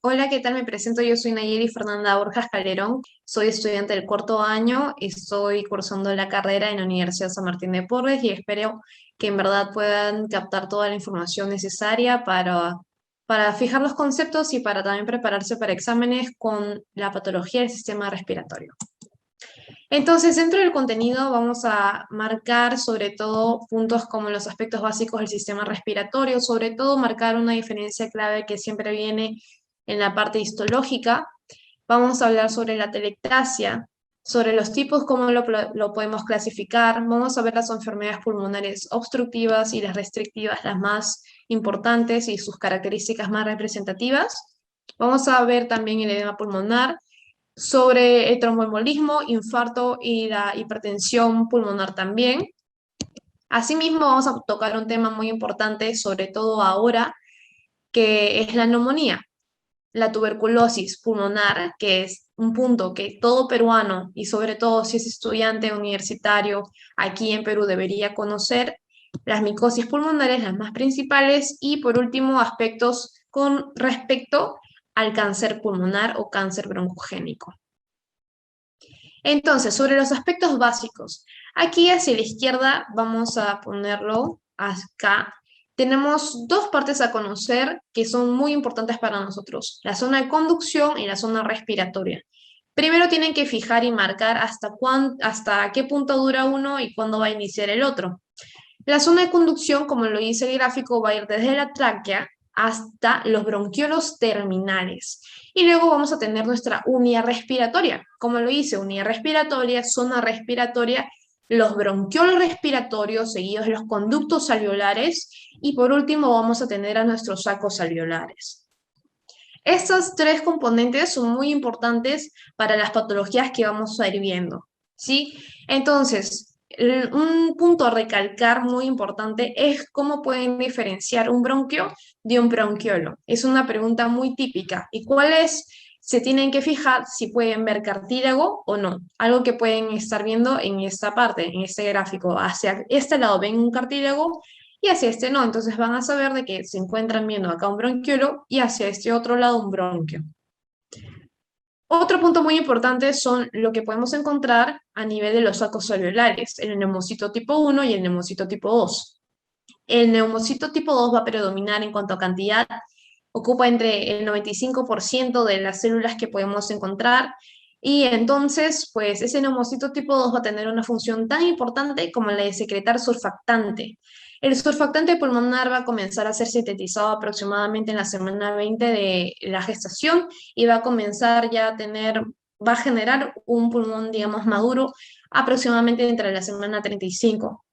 Hola, ¿qué tal? Me presento, yo soy Nayeli Fernanda Borjas Calderón, soy estudiante del cuarto año y estoy cursando la carrera en la Universidad San Martín de Porres y espero que en verdad puedan captar toda la información necesaria para fijar los conceptos y para también prepararse para exámenes con la patología del sistema respiratorio. Entonces, dentro del contenido vamos a marcar sobre todo puntos como los aspectos básicos del sistema respiratorio, sobre todo marcar una diferencia clave que siempre viene en la parte histológica. Vamos a hablar sobre la telectasia, sobre los tipos, cómo lo podemos clasificar. Vamos a ver las enfermedades pulmonares obstructivas y las restrictivas, las más importantes y sus características más representativas. Vamos a ver también el edema pulmonar, sobre el tromboembolismo, infarto y la hipertensión pulmonar también. Asimismo, vamos a tocar un tema muy importante, sobre todo ahora, que es la neumonía, la tuberculosis pulmonar, que es un punto que todo peruano, y sobre todo si es estudiante universitario aquí en Perú, debería conocer, las micosis pulmonares, las más principales, y por último, aspectos con respecto al cáncer pulmonar o cáncer broncogénico. Entonces, sobre los aspectos básicos, aquí hacia la izquierda vamos a ponerlo acá. Tenemos dos partes a conocer que son muy importantes para nosotros, la zona de conducción y la zona respiratoria. Primero tienen que fijar y marcar hasta qué punto dura uno y cuándo va a iniciar el otro. La zona de conducción, como lo dice el gráfico, va a ir desde la tráquea hasta los bronquiolos terminales. Y luego vamos a tener nuestra unidad respiratoria. Como lo dice, unidad respiratoria, zona respiratoria, los bronquiolos respiratorios seguidos de los conductos alveolares y por último vamos a tener a nuestros sacos alveolares. Estos tres componentes son muy importantes para las patologías que vamos a ir viendo, ¿sí? Entonces, un punto a recalcar muy importante es cómo pueden diferenciar un bronquio de un bronquiolo. Es una pregunta muy típica. ¿Y cuáles se tienen que fijar si pueden ver cartílago o no? Algo que pueden estar viendo en esta parte, en este gráfico. Hacia este lado ven un cartílago y hacia este no. Entonces van a saber de que se encuentran viendo acá un bronquiolo y hacia este otro lado un bronquio. Otro punto muy importante son lo que podemos encontrar a nivel de los sacos alveolares, el neumocito tipo 1 y el neumocito tipo 2. El neumocito tipo 2 va a predominar en cuanto a cantidad, ocupa entre el 95% de las células que podemos encontrar y entonces, pues ese neumocito tipo 2 va a tener una función tan importante como la de secretar surfactante. El surfactante pulmonar va a comenzar a ser sintetizado aproximadamente en la semana 20 de la gestación y va a comenzar ya a va a generar un pulmón, digamos, maduro aproximadamente entre la semana 35.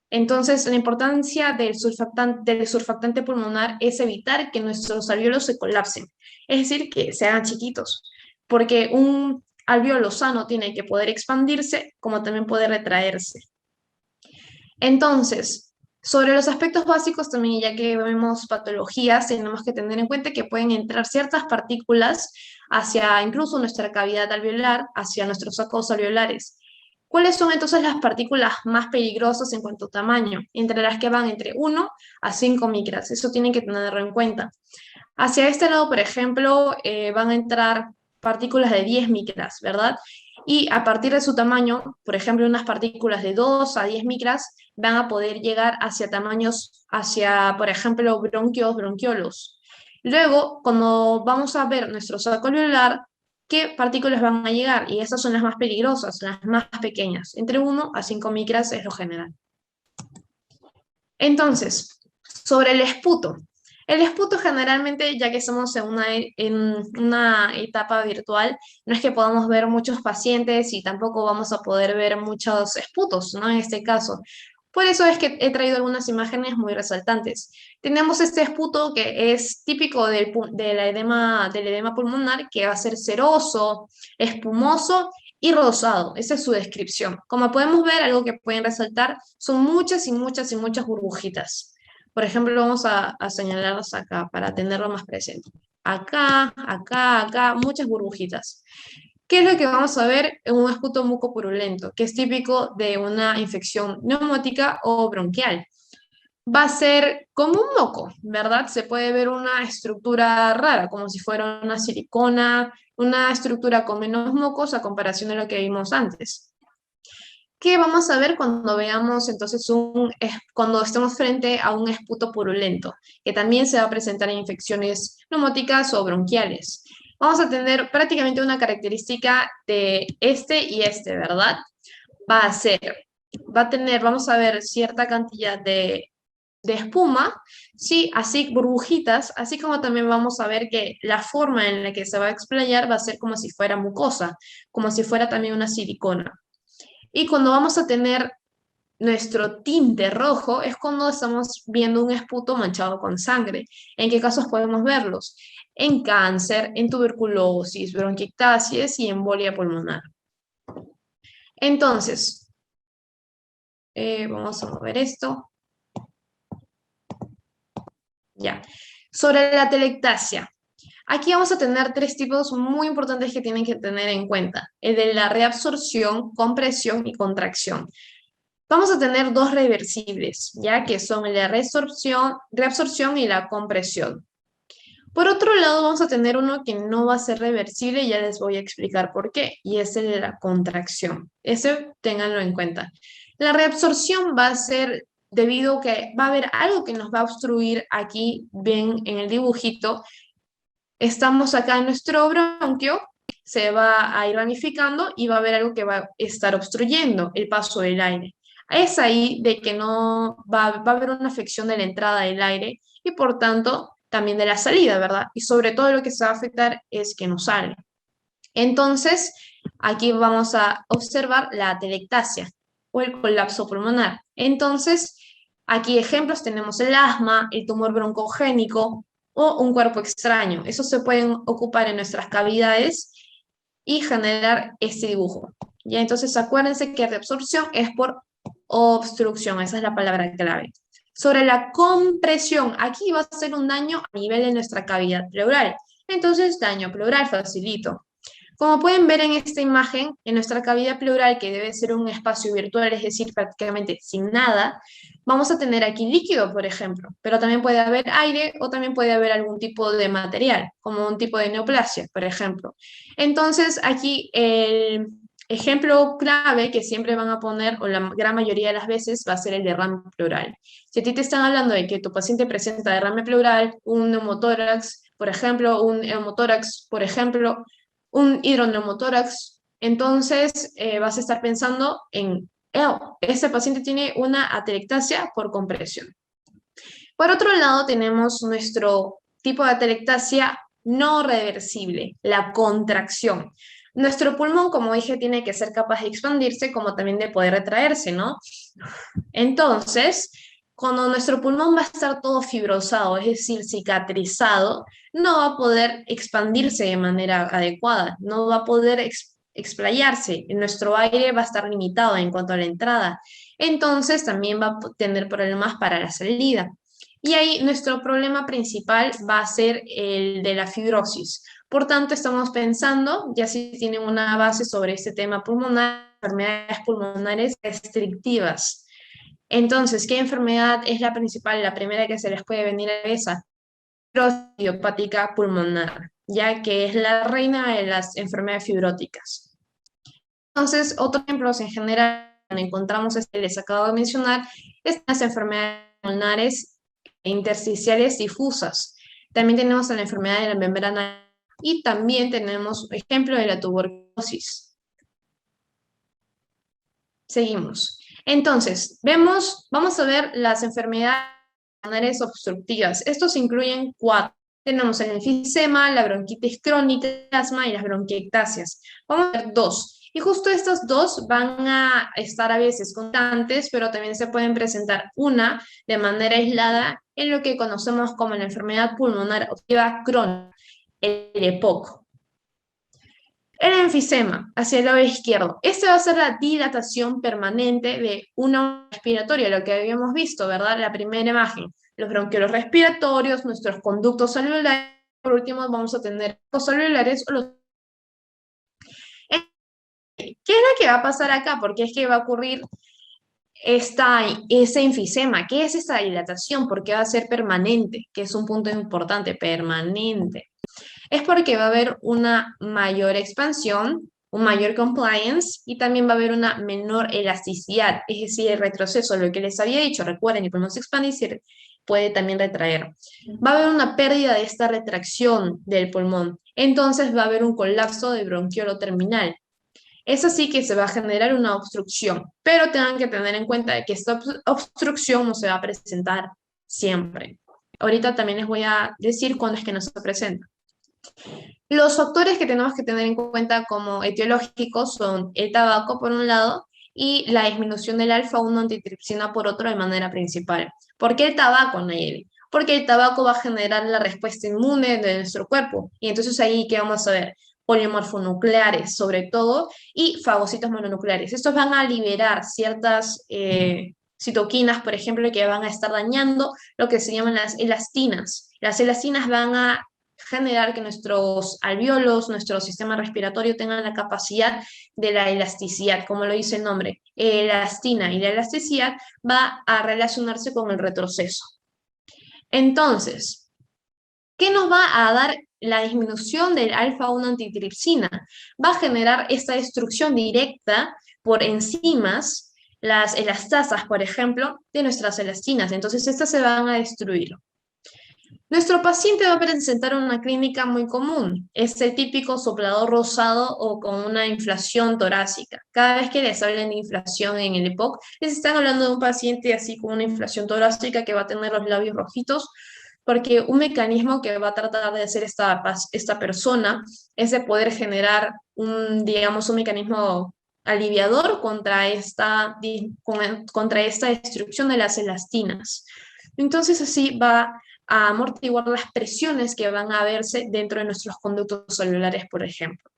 Entonces, la importancia del surfactante pulmonar es evitar que nuestros alvéolos se colapsen, es decir, que se hagan chiquitos, porque un alvéolo sano tiene que poder expandirse como también poder retraerse. Entonces, sobre los aspectos básicos también, ya que vemos patologías, tenemos que tener en cuenta que pueden entrar ciertas partículas hacia incluso nuestra cavidad alveolar, hacia nuestros sacos alveolares. ¿Cuáles son entonces las partículas más peligrosas en cuanto a tamaño? Entre las que van entre 1 a 5 micras, eso tienen que tenerlo en cuenta. Hacia este lado, por ejemplo, van a entrar partículas de 10 micras, ¿verdad? Y a partir de su tamaño, por ejemplo, unas partículas de 2 a 10 micras van a poder llegar hacia tamaños, hacia, por ejemplo, bronquios, bronquiolos. Luego, cuando vamos a ver nuestro saco alveolar, ¿qué partículas van a llegar? Y esas son las más peligrosas, las más pequeñas. Entre 1 a 5 micras es lo general. Entonces, sobre el esputo. El esputo generalmente, ya que estamos en una etapa virtual, no es que podamos ver muchos pacientes y tampoco vamos a poder ver muchos esputos, ¿no? En este caso. Por eso es que he traído algunas imágenes muy resaltantes. Tenemos este esputo que es típico del edema pulmonar, que va a ser ceroso, espumoso y rosado. Esa es su descripción. Como podemos ver, algo que pueden resaltar son muchas y muchas y muchas burbujitas. Por ejemplo, vamos a señalarlas acá para tenerlo más presente. Acá, acá, acá, muchas burbujitas. ¿Qué es lo que vamos a ver en un esputo mucopurulento, que es típico de una infección neumótica o bronquial? va a ser como un moco, ¿verdad? Se puede ver una estructura rara, como si fuera una silicona, una estructura con menos mocos a comparación de lo que vimos antes. ¿Qué vamos a ver cuando veamos entonces cuando estemos frente a un esputo purulento, que también se va a presentar en infecciones neumóticas o bronquiales? Vamos a tener prácticamente una característica de este y este, ¿verdad? Va a ser, va a tener, vamos a ver cierta cantidad de espuma, sí, así burbujitas, así como también vamos a ver que la forma en la que se va a explayar va a ser como si fuera mucosa, como si fuera también una silicona. Y cuando vamos a tener nuestro tinte rojo es cuando estamos viendo un esputo manchado con sangre. ¿En qué casos podemos verlos? En cáncer, en tuberculosis, bronquiectasis y embolia pulmonar. Entonces, vamos a mover esto. Ya. Sobre la telectasia. Aquí vamos a tener tres tipos muy importantes que tienen que tener en cuenta. El de la reabsorción, compresión y contracción. Vamos a tener dos reversibles, ya que son la reabsorción y la compresión. Por otro lado, vamos a tener uno que no va a ser reversible y ya les voy a explicar por qué, y es el de la contracción. Ese ténganlo en cuenta. La reabsorción va a ser debido a que va a haber algo que nos va a obstruir aquí, ven en el dibujito, estamos acá en nuestro bronquio, se va a ir ramificando y va a haber algo que va a estar obstruyendo el paso del aire. Es ahí de que no va a haber una afección de la entrada del aire y por tanto también de la salida, ¿verdad? Y sobre todo lo que se va a afectar es que no sale. Entonces, aquí vamos a observar la atelectasia o el colapso pulmonar. Entonces, aquí ejemplos tenemos el asma, el tumor broncogénico o un cuerpo extraño. Esos se pueden ocupar en nuestras cavidades y generar este dibujo. Ya, entonces acuérdense que reabsorción es por obstrucción, esa es la palabra clave. Sobre la compresión, aquí va a ser un daño a nivel de nuestra cavidad pleural. Entonces, daño pleural, facilito. Como pueden ver en esta imagen, en nuestra cavidad pleural, que debe ser un espacio virtual, es decir, prácticamente sin nada, vamos a tener aquí líquido, por ejemplo, pero también puede haber aire o también puede haber algún tipo de material, como un tipo de neoplasia, por ejemplo. Entonces, aquí el ejemplo clave que siempre van a poner, o la gran mayoría de las veces, va a ser el derrame pleural. Si a ti te están hablando de que tu paciente presenta derrame pleural, un neumotórax, por ejemplo, un hemotórax, por ejemplo, un hidroneumotórax, entonces vas a estar pensando en, oh, este paciente tiene una atelectasia por compresión. Por otro lado, tenemos nuestro tipo de atelectasia no reversible, la contracción. Nuestro pulmón, como dije, tiene que ser capaz de expandirse como también de poder retraerse, ¿no? Entonces, cuando nuestro pulmón va a estar todo fibrosado, es decir, cicatrizado, no va a poder expandirse de manera adecuada, no va a poder explayarse, nuestro aire va a estar limitado en cuanto a la entrada, entonces también va a tener problemas para la salida. Y ahí nuestro problema principal va a ser el de la fibrosis. Por tanto, estamos pensando, ya si tienen una base sobre este tema pulmonar, enfermedades pulmonares restrictivas. Entonces, ¿qué enfermedad es la principal, la primera que se les puede venir a la cabeza? Fibrosis idiopática pulmonar, ya que es la reina de las enfermedades fibróticas. Entonces, otros ejemplos en general, donde encontramos este que les acabo de mencionar, están las enfermedades pulmonares intersticiales difusas. También tenemos la enfermedad de la membrana y también tenemos ejemplo de la tuberculosis. Seguimos. Entonces, vamos a ver las enfermedades pulmonares obstructivas. Estos incluyen cuatro. Tenemos el enfisema, la bronquitis crónica, el asma y las bronquiectasias. Vamos a ver dos. Y justo estas dos van a estar a veces constantes, pero también se pueden presentar una de manera aislada en lo que conocemos como la enfermedad pulmonar obstructiva crónica, el EPOC. El enfisema, hacia el lado izquierdo. Este va a ser la dilatación permanente de una respiratoria, lo que habíamos visto, ¿verdad? La primera imagen. Los bronquiolos respiratorios, nuestros conductos celulares. Por último, vamos a tener los celulares o los... ¿Qué es lo que va a pasar acá? Porque es que va a ocurrir ese enfisema. ¿Qué es esta dilatación? Porque va a ser permanente, que es un punto importante, permanente. Es porque va a haber una mayor expansión, un mayor compliance y también va a haber una menor elasticidad, es decir, el retroceso, lo que les había dicho, recuerden, el pulmón se expande y se puede también retraer. Va a haber una pérdida de esta retracción del pulmón, entonces va a haber un colapso del bronquiolo terminal. Es así que se va a generar una obstrucción, pero tengan que tener en cuenta que esta obstrucción no se va a presentar siempre. Ahorita también les voy a decir cuándo es que no se presenta. Los factores que tenemos que tener en cuenta como etiológicos son el tabaco por un lado y la disminución del alfa-1 antitripsina por otro de manera principal. ¿Por qué el tabaco, Nayeli? Porque el tabaco va a generar la respuesta inmune de nuestro cuerpo. Y entonces ahí, ¿qué vamos a ver? Polimorfonucleares, sobre todo, y fagocitos mononucleares. Estos van a liberar ciertas citoquinas, por ejemplo, que van a estar dañando lo que se llaman las elastinas. Las elastinas van a generar que nuestros alvéolos, nuestro sistema respiratorio tengan la capacidad de la elasticidad, como lo dice el nombre, elastina, y la elasticidad va a relacionarse con el retroceso. Entonces, ¿qué nos va a dar la disminución del alfa-1 antitripsina? Va a generar esta destrucción directa por enzimas, las elastasas, por ejemplo, de nuestras elastinas. Entonces, estas se van a destruir. Nuestro paciente va a presentar una clínica muy común, es el típico soplador rosado o con una inflación torácica. Cada vez que les hablen de inflación en el EPOC, les están hablando de un paciente así con una inflación torácica que va a tener los labios rojitos, porque un mecanismo que va a tratar de hacer esta persona es de poder generar digamos, un mecanismo aliviador contra contra esta destrucción de las elastinas. Entonces así va a amortiguar las presiones que van a verse dentro de nuestros conductos celulares, por ejemplo.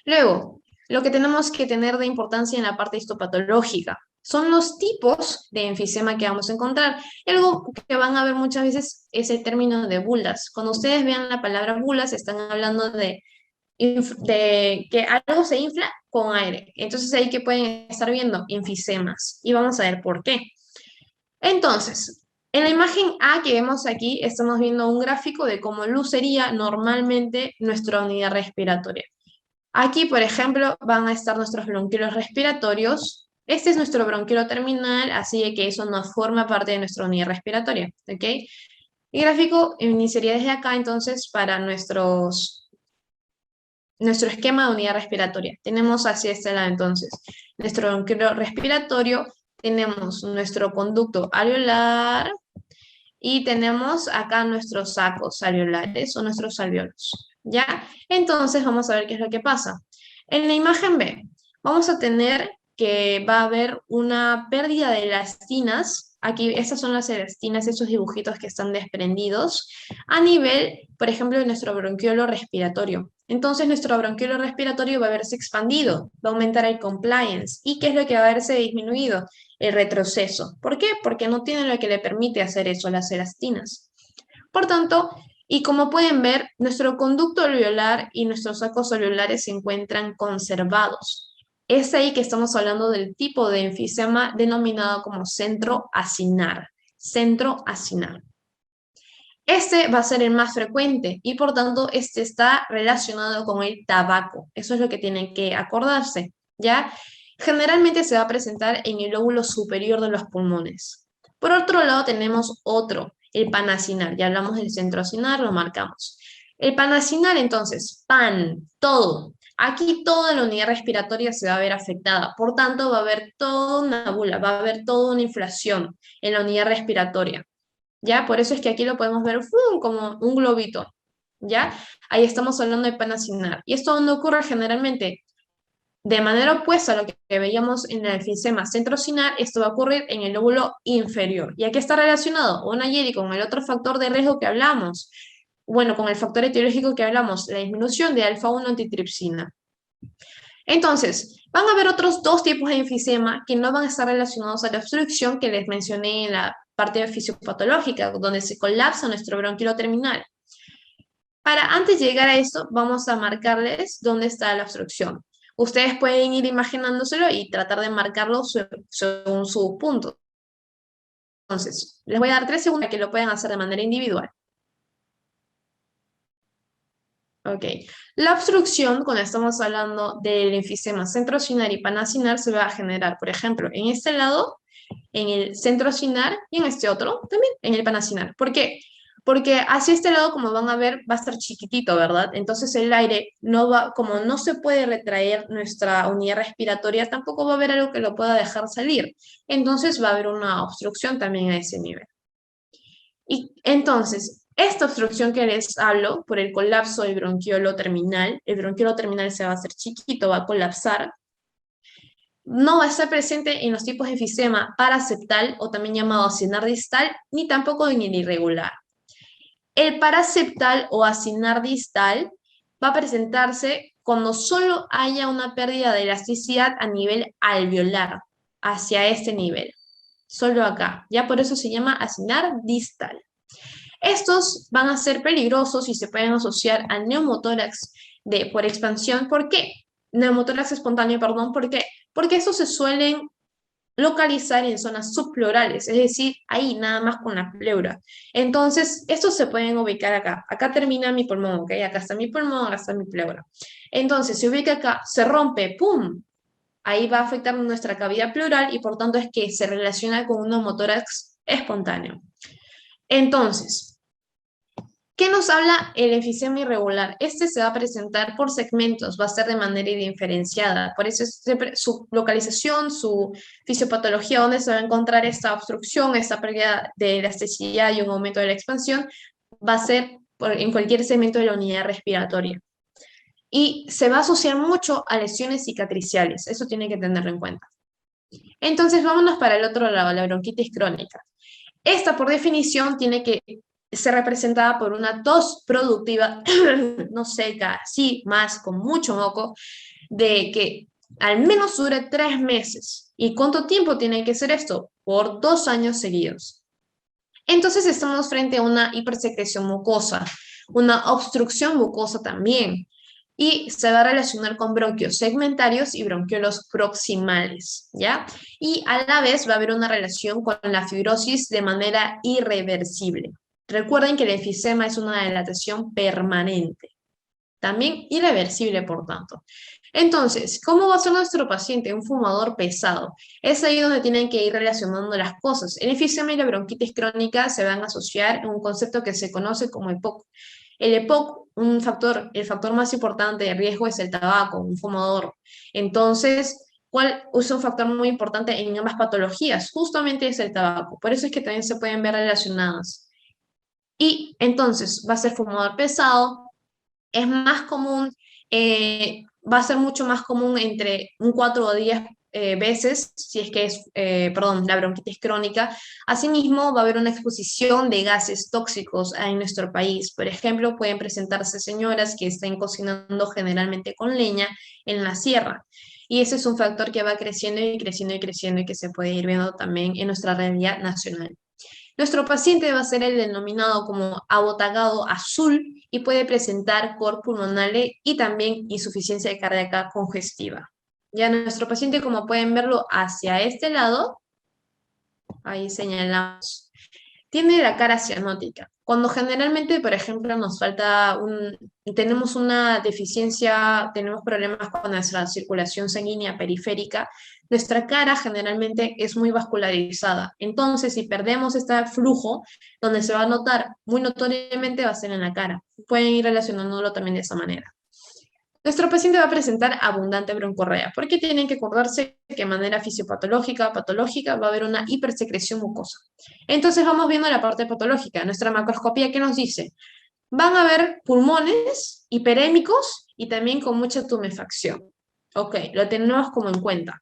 Luego, lo que tenemos que tener de importancia en la parte histopatológica son los tipos de enfisema que vamos a encontrar. Algo que van a ver muchas veces es el término de bulas. Cuando ustedes vean la palabra bulas, están hablando de que algo se infla con aire. Entonces ahí que pueden estar viendo enfisemas. Y vamos a ver por qué. Entonces, en la imagen A que vemos aquí, estamos viendo un gráfico de cómo lucería normalmente nuestra unidad respiratoria. Aquí, por ejemplo, van a estar nuestros bronquiolos respiratorios. Este es nuestro bronquiolo terminal, así que eso no forma parte de nuestra unidad respiratoria, ¿ok? El gráfico iniciaría desde acá, entonces, para nuestro esquema de unidad respiratoria. Tenemos hacia este lado, entonces, nuestro bronquiolo respiratorio, tenemos nuestro conducto alveolar y tenemos acá nuestros sacos alveolares o nuestros alvéolos, ¿ya? Entonces vamos a ver qué es lo que pasa. En la imagen B vamos a tener que va a haber una pérdida de elastinas. Aquí, estas son las elastinas, esos dibujitos que están desprendidos a nivel, por ejemplo, de nuestro bronquiolo respiratorio. Entonces, nuestro bronquiolo respiratorio va a verse expandido, va a aumentar el compliance. ¿Y qué es lo que va a verse disminuido? El retroceso. ¿Por qué? Porque no tiene lo que le permite hacer eso, las elastinas. Por tanto, y como pueden ver, nuestro conducto alveolar y nuestros sacos alveolares se encuentran conservados. Es ahí que estamos hablando del tipo de enfisema denominado como centro acinar. Centro acinar. Este va a ser el más frecuente y por tanto este está relacionado con el tabaco. Eso es lo que tienen que acordarse, ¿ya? Generalmente se va a presentar en el lóbulo superior de los pulmones. Por otro lado tenemos otro, el panacinar. Ya hablamos del centro acinar, lo marcamos. El panacinar entonces, todo. Aquí toda la unidad respiratoria se va a ver afectada. Por tanto va a haber toda una bula, va a haber toda una inflación en la unidad respiratoria. ¿Ya? Por eso es que aquí lo podemos ver como un globito, ¿ya? Ahí estamos hablando de panacinar. Y esto no ocurre generalmente de manera opuesta a lo que veíamos en el enfisema centrocinar, esto va a ocurrir en el lóbulo inferior. ¿Y aquí está relacionado? Una y con el otro factor de riesgo que hablamos. Bueno, con el factor etiológico que hablamos, la disminución de alfa-1 antitripsina. Entonces, van a haber otros dos tipos de enfisema que no van a estar relacionados a la obstrucción que les mencioné en la parte fisiopatológica, donde se colapsa nuestro bronquiolo terminal. Antes de llegar a esto, vamos a marcarles dónde está la obstrucción. Ustedes pueden ir imaginándoselo y tratar de marcarlo según sus puntos. Entonces, les voy a dar 3 segundos para que lo puedan hacer de manera individual. Ok. La obstrucción, cuando estamos hablando del enfisema centrocinar y panacinar, se va a generar, por ejemplo, en este lado, en el centrocinar, y en este otro también, en el panacinar. ¿Por qué? Porque hacia este lado, como van a ver, va a estar chiquitito, ¿verdad? Entonces el aire no va, como no se puede retraer nuestra unidad respiratoria, tampoco va a haber algo que lo pueda dejar salir. Entonces va a haber una obstrucción también a ese nivel. Y entonces, esta obstrucción que les hablo por el colapso del bronquiolo terminal, el bronquiolo terminal se va a hacer chiquito, va a colapsar, no va a estar presente en los tipos de enfisema paraseptal o también llamado acinar distal, ni tampoco en el irregular. El paraseptal o acinar distal va a presentarse cuando solo haya una pérdida de elasticidad a nivel alveolar, hacia este nivel, solo acá. Ya por eso se llama acinar distal. Estos van a ser peligrosos y se pueden asociar al neumotórax por expansión. ¿Por qué? Neumotórax espontáneo, perdón. ¿Por qué? Porque estos se suelen localizar en zonas subpleurales, es decir, ahí nada más con la pleura. Entonces, estos se pueden ubicar acá. Acá termina mi pulmón, ¿ok? Acá está mi pulmón, acá está mi pleura. Entonces, se ubica acá, se rompe, ¡pum! Ahí va a afectar nuestra cavidad pleural y por tanto es que se relaciona con un neumotórax espontáneo. Entonces, ¿qué nos habla el enfisema irregular? Este se va a presentar por segmentos, va a ser de manera indiferenciada. Por eso su localización, su fisiopatología, donde se va a encontrar esta obstrucción, esta pérdida de elasticidad y un aumento de la expansión, va a ser en cualquier segmento de la unidad respiratoria. Y se va a asociar mucho a lesiones cicatriciales. Eso tiene que tenerlo en cuenta. Entonces, vámonos para el otro lado, la bronquitis crónica. Esta, por definición, tiene que ser representada por una tos productiva, no seca, así, más, con mucho moco, de que al menos dure 3 meses. ¿Y cuánto tiempo tiene que ser esto? Por 2 años seguidos. Entonces estamos frente a una hipersecreción mucosa, una obstrucción mucosa también, y se va a relacionar con bronquios segmentarios y bronquiolos proximales, ¿ya? Y a la vez va a haber una relación con la fibrosis de manera irreversible. Recuerden que el enfisema es una dilatación permanente, también irreversible, por tanto. Entonces, ¿cómo va a ser nuestro paciente? Un fumador pesado. Es ahí donde tienen que ir relacionando las cosas. El enfisema y la bronquitis crónica se van a asociar en un concepto que se conoce como EPOC. El EPOC, el factor más importante de riesgo es el tabaco, un fumador. Entonces, ¿cuál es un factor muy importante en ambas patologías? Justamente es el tabaco. Por eso es que también se pueden ver relacionadas. Y entonces, va a ser fumador pesado, es más común, va a ser mucho más común entre un 4 o 10 veces, si es que es, perdón, la bronquitis crónica. Asimismo, va a haber una exposición de gases tóxicos en nuestro país. Por ejemplo, pueden presentarse señoras que estén cocinando generalmente con leña en la sierra. Y ese es un factor que va creciendo y creciendo y creciendo y que se puede ir viendo también en nuestra realidad nacional. Nuestro paciente va a ser el denominado como abotagado azul y puede presentar cor pulmonale y también insuficiencia cardíaca congestiva. Ya nuestro paciente, como pueden verlo hacia este lado, ahí señalamos, tiene la cara cianótica. Cuando generalmente, por ejemplo, tenemos una deficiencia, tenemos problemas con nuestra circulación sanguínea periférica, nuestra cara generalmente es muy vascularizada. Entonces, si perdemos este flujo, donde se va a notar muy notoriamente va a ser en la cara. Pueden ir relacionándolo también de esa manera. Nuestro paciente va a presentar abundante broncorrea, porque tienen que acordarse que de manera fisiopatológica, patológica, va a haber una hipersecreción mucosa. Entonces vamos viendo la parte patológica. Nuestra macroscopía, ¿qué nos dice? Van a haber pulmones hiperémicos y también con mucha tumefacción. Ok, lo tenemos como en cuenta.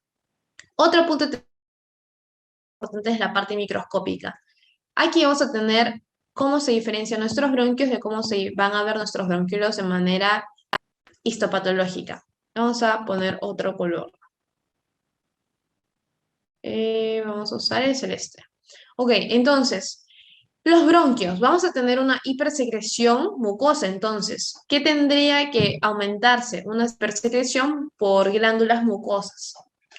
Otro punto importante es la parte microscópica. Aquí vamos a tener cómo se diferencian nuestros bronquios de cómo se van a ver nuestros bronquiolos de manera histopatológica. Vamos a poner otro color. Vamos a usar el celeste. Ok, entonces, Los bronquios, vamos a tener una hipersecreción mucosa, entonces, ¿qué tendría que aumentarse? Una hipersecreción por glándulas mucosas,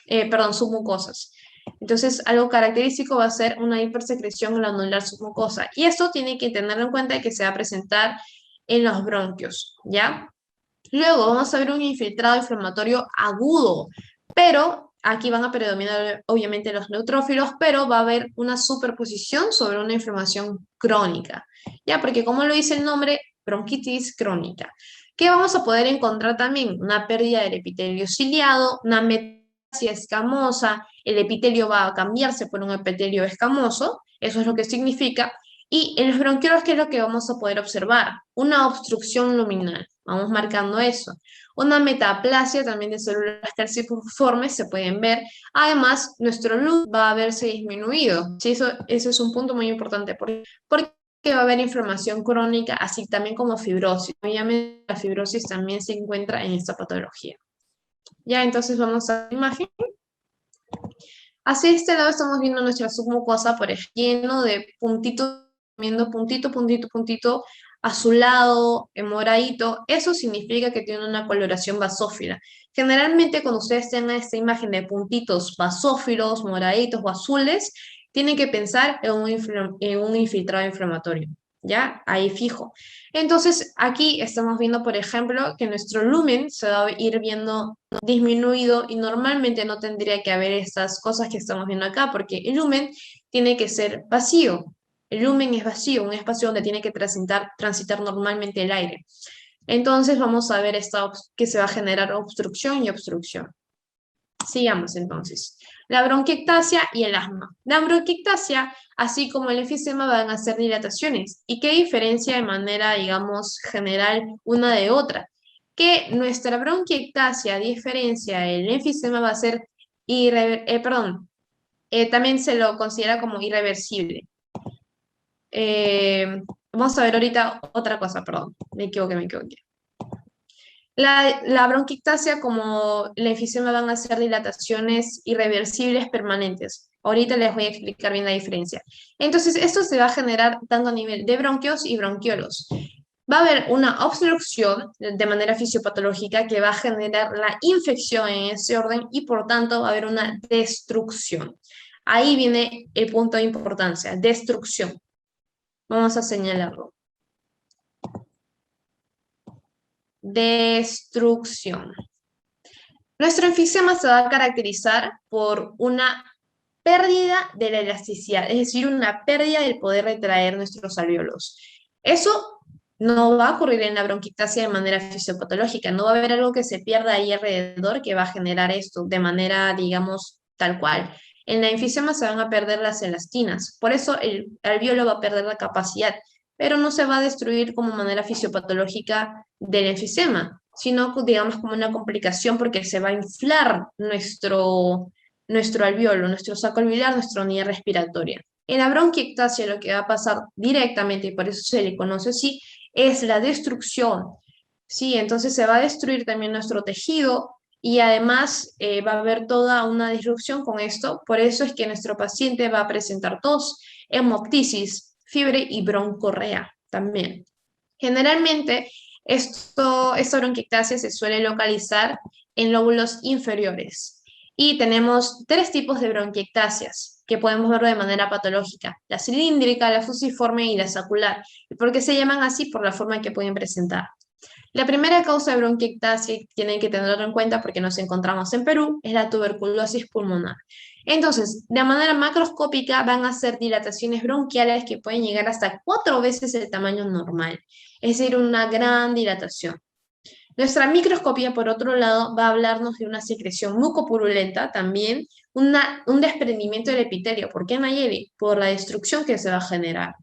perdón, submucosas. Entonces, algo característico va a ser una hipersecreción glandular submucosa. Y esto tiene que tenerlo en cuenta que se va a presentar en los bronquios, ¿ya? Luego vamos a ver un infiltrado inflamatorio agudo, pero aquí van a predominar obviamente los neutrófilos, pero va a haber una superposición sobre una inflamación crónica, ¿ya? Porque como lo dice el nombre, bronquitis crónica. ¿Qué vamos a poder encontrar también? Una pérdida del epitelio ciliado, una metaplasia escamosa, el epitelio va a cambiarse por un epitelio escamoso, eso es lo que significa, y en los bronquiolos, ¿qué es lo que vamos a poder observar? Una obstrucción luminal. Vamos marcando eso. Una metaplasia también de células calciformes se pueden ver. Además, nuestro luz va a verse disminuido. Sí, eso es un punto muy importante. Porque va a haber inflamación crónica, así también como fibrosis. Obviamente, la fibrosis también se encuentra en esta patología. Ya, entonces vamos a la imagen. Hacia este lado estamos viendo nuestra submucosa, por ejemplo, lleno de puntitos, viendo puntito, puntito, puntito, azulado, moradito. Eso significa que tiene una coloración basófila. Generalmente cuando ustedes tengan esta imagen de puntitos basófilos, moraditos o azules, tienen que pensar en un infiltrado inflamatorio. ¿Ya? Ahí fijo. Entonces, aquí estamos viendo, por ejemplo, que nuestro lumen se va a ir viendo disminuido y normalmente no tendría que haber estas cosas que estamos viendo acá, porque el lumen tiene que ser vacío. El lumen es vacío, un espacio donde tiene que transitar normalmente el aire. Entonces vamos a ver que se va a generar obstrucción y obstrucción. Sigamos entonces. La bronquiectasia y el asma. La bronquiectasia, así como el enfisema, van a ser dilataciones. ¿Y qué diferencia de manera, digamos, general una de otra? Que nuestra bronquiectasia, a diferencia del enfisema, va a ser, también se lo considera como irreversible. Vamos a ver ahorita otra cosa, perdón, me equivoqué. La bronquiectasia como el enfisema van a ser dilataciones irreversibles permanentes. Ahorita les voy a explicar bien la diferencia. Entonces, esto se va a generar tanto a nivel de bronquios y bronquiolos. Va a haber una obstrucción de manera fisiopatológica que va a generar la infección en ese orden y por tanto va a haber una destrucción. Ahí viene el punto de importancia, destrucción. Vamos a señalarlo. Destrucción. Nuestro enfisema se va a caracterizar por una pérdida de la elasticidad, es decir, una pérdida del poder retraer nuestros alvéolos. Eso no va a ocurrir en la bronquiectasia de manera fisiopatológica, no va a haber algo que se pierda ahí alrededor que va a generar esto de manera, digamos, tal cual. En la enfisema se van a perder las elastinas, por eso el alvéolo va a perder la capacidad, pero no se va a destruir como manera fisiopatológica del enfisema, sino digamos como una complicación porque se va a inflar nuestro alvéolo, nuestro saco alveolar, nuestra unidad respiratoria. En la bronquiectasia lo que va a pasar directamente, y por eso se le conoce así, es la destrucción. Sí, entonces se va a destruir también nuestro tejido y además va a haber toda una disrupción con esto. Por eso es que nuestro paciente va a presentar tos, hemoptisis, fiebre y broncorrea también. Generalmente, esta bronquiectasia se suele localizar en lóbulos inferiores. Y tenemos tres tipos de bronquiectasias que podemos ver de manera patológica: la cilíndrica, la fusiforme y la sacular. ¿Y por qué se llaman así? Por la forma que pueden presentar. La primera causa de bronquiectasia, tienen que tenerlo en cuenta porque nos encontramos en Perú, es la tuberculosis pulmonar. Entonces, de manera macroscópica van a ser dilataciones bronquiales que pueden llegar hasta 4 veces el tamaño normal, es decir, una gran dilatación. Nuestra microscopía, por otro lado, va a hablarnos de una secreción mucopurulenta, también un desprendimiento del epitelio. ¿Por qué, Nayeli? Por la destrucción que se va a generar.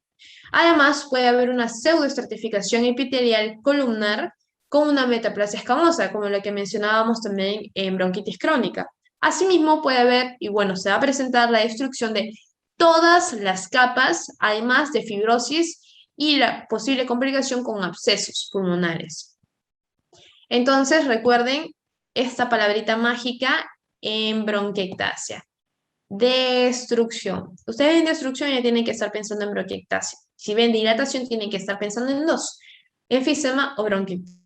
Además, puede haber una pseudoestratificación epitelial columnar con una metaplasia escamosa, como la que mencionábamos también en bronquitis crónica. Asimismo, puede haber, y bueno, se va a presentar la destrucción de todas las capas, además de fibrosis y la posible complicación con abscesos pulmonares. Entonces, recuerden esta palabrita mágica en bronquiectasia. Destrucción. Ustedes en destrucción ya tienen que estar pensando en bronquiectasia. Si ven dilatación, tienen que estar pensando en dos, enfisema o bronquitis,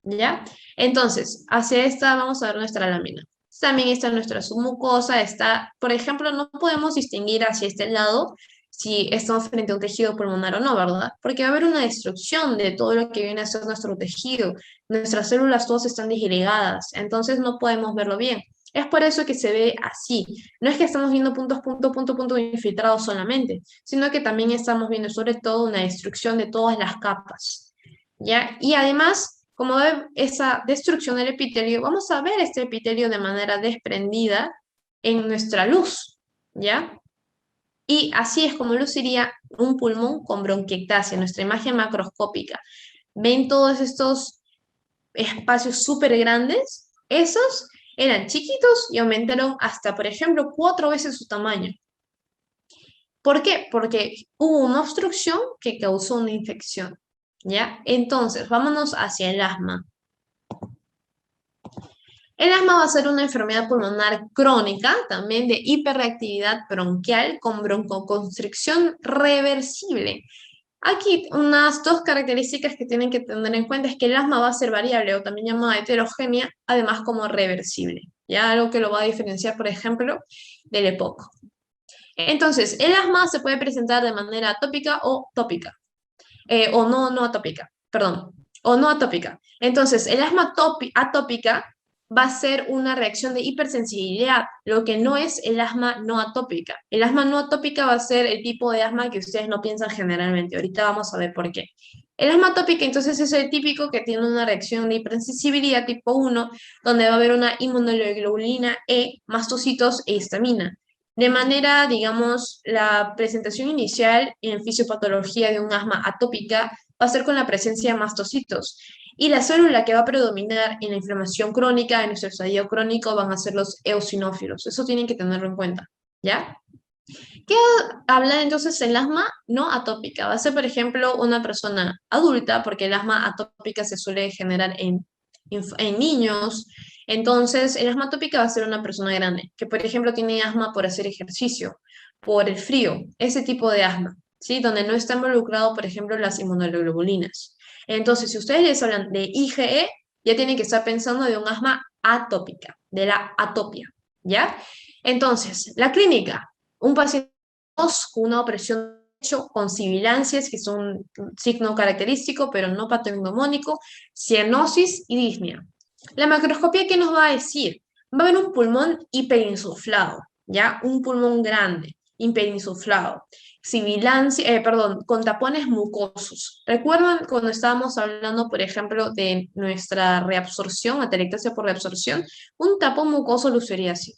¿ya? Entonces, hacia esta vamos a ver nuestra lámina. También está nuestra submucosa, está, por ejemplo, no podemos distinguir hacia este lado si estamos frente a un tejido pulmonar o no, ¿verdad? Porque va a haber una destrucción de todo lo que viene a ser nuestro tejido. Nuestras células todas están disgregadas, entonces no podemos verlo bien. Es por eso que se ve así. No es que estamos viendo puntos, punto, punto, punto infiltrados solamente, sino que también estamos viendo sobre todo una destrucción de todas las capas, ¿ya? Y además, como ve esa destrucción del epitelio, vamos a ver este epitelio de manera desprendida en nuestra luz, ¿ya? Y así es como luciría un pulmón con bronquiectasia, nuestra imagen macroscópica. ¿Ven todos estos espacios súper grandes? Esos eran chiquitos y aumentaron hasta, por ejemplo, 4 veces su tamaño. ¿Por qué? Porque hubo una obstrucción que causó una infección, ¿ya? Entonces, vámonos hacia el asma. El asma va a ser una enfermedad pulmonar crónica, también de hiperreactividad bronquial con broncoconstricción reversible. Aquí unas dos características que tienen que tener en cuenta es que el asma va a ser variable o también llamada heterogénea, además como reversible, ¿ya? Algo que lo va a diferenciar, por ejemplo, del EPOC. Entonces, el asma se puede presentar de manera atópica o tópica, o no atópica, perdón, o no atópica. Entonces, el asma atópica va a ser una reacción de hipersensibilidad, lo que no es el asma no atópica. El asma no atópica va a ser el tipo de asma que ustedes no piensan generalmente. Ahorita vamos a ver por qué. El asma atópica, entonces, es el típico que tiene una reacción de hipersensibilidad tipo 1, donde va a haber una inmunoglobulina E, mastocitos e histamina. De manera, digamos, la presentación inicial en fisiopatología de un asma atópica va a ser con la presencia de mastocitos. Y la célula que va a predominar en la inflamación crónica, en nuestro estadio crónico, van a ser los eosinófilos. Eso tienen que tenerlo en cuenta, ¿ya? ¿Qué habla entonces el asma no atópica? Va a ser, por ejemplo, una persona adulta, porque el asma atópica se suele generar en niños. Entonces, el asma atópica va a ser una persona grande, que por ejemplo tiene asma por hacer ejercicio, por el frío, ese tipo de asma, ¿sí? Donde no está involucrado, por ejemplo, las inmunoglobulinas. Entonces, si ustedes les hablan de IgE, ya tienen que estar pensando de un asma atópica, de la atopia, ¿ya? Entonces, la clínica, un paciente con una opresión de pecho con sibilancias, que son un signo característico, pero no patognomónico, cianosis y disnea. La macroscopía, ¿qué nos va a decir? Va a haber un pulmón hiperinsuflado, ¿ya? Un pulmón grande, hiperinsuflado. Sibilancia, perdón, con tapones mucosos. ¿Recuerdan cuando estábamos hablando, por ejemplo, de nuestra reabsorción, atelectasia por reabsorción? Un tapón mucoso luciría así.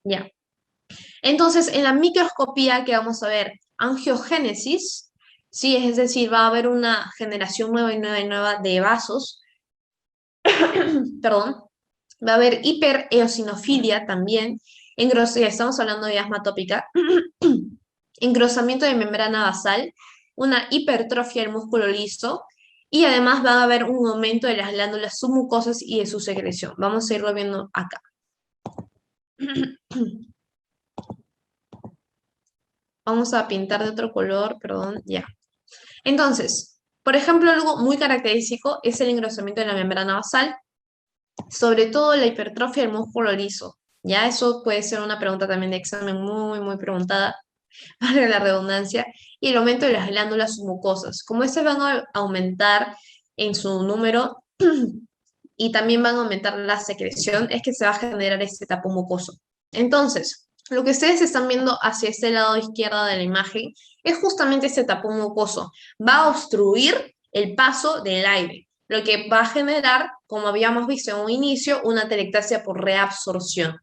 Ya. Entonces, en la microscopía que vamos a ver angiogénesis, sí, es decir, va a haber una generación nueva y nueva y nueva de vasos, perdón, va a haber hipereosinofilia también, ya estamos hablando de asma tópica, engrosamiento de membrana basal, una hipertrofia del músculo liso, y además va a haber un aumento de las glándulas submucosas y de su secreción. Vamos a irlo viendo acá. Vamos a pintar de otro color, perdón, ya. Entonces, por ejemplo, algo muy característico es el engrosamiento de la membrana basal, sobre todo la hipertrofia del músculo liso. Ya eso puede ser una pregunta también de examen muy, muy preguntada, para la redundancia, y el aumento de las glándulas submucosas. Como estas van a aumentar en su número y también van a aumentar la secreción, es que se va a generar este tapo mucoso. Entonces, lo que ustedes están viendo hacia este lado izquierdo de la imagen es justamente este tapón mucoso. Va a obstruir el paso del aire, lo que va a generar, como habíamos visto en un inicio, una atelectasia por reabsorción.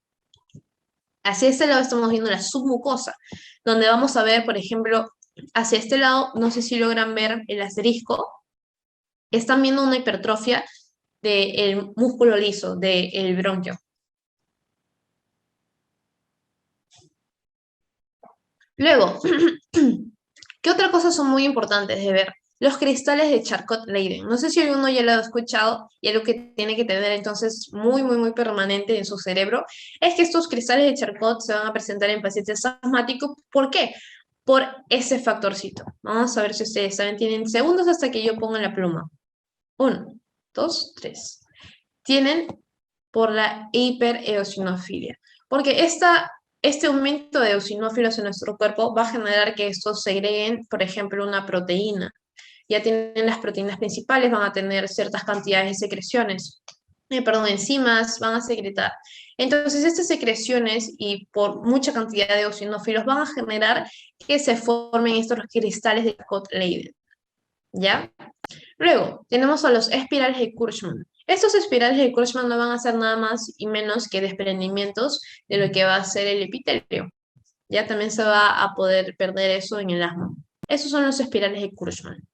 Hacia este lado estamos viendo la submucosa, donde vamos a ver, por ejemplo, hacia este lado, no sé si logran ver el asterisco, están viendo una hipertrofia del músculo liso, del bronquio. Luego, ¿qué otras cosas son muy importantes de ver? los cristales de Charcot-Leyden. No sé si alguno ya lo ha escuchado, y algo que tiene que tener entonces muy, muy, muy permanente en su cerebro es que estos cristales de Charcot se van a presentar en pacientes asmáticos. ¿Por qué? Por ese factorcito. Vamos a ver si ustedes saben. Tienen segundos hasta que yo ponga la pluma. 1, 2, 3. Tienen por la hipereosinofilia. Porque este aumento de eosinófilos en nuestro cuerpo va a generar que estos segreguen, por ejemplo, una proteína. Ya tienen las proteínas principales, van a tener ciertas cantidades de secreciones, enzimas, van a secretar. Entonces, estas secreciones y por mucha cantidad de eosinófilos van a generar que se formen estos cristales de Charcot-Leyden, ¿ya? Luego, tenemos a los espirales de Kurtzman. Estos espirales de Kurtzman no van a ser nada más y menos que desprendimientos de lo que va a ser el epitelio. Ya también se va a poder perder eso en el asma. Esos son los espirales de Kurtzman.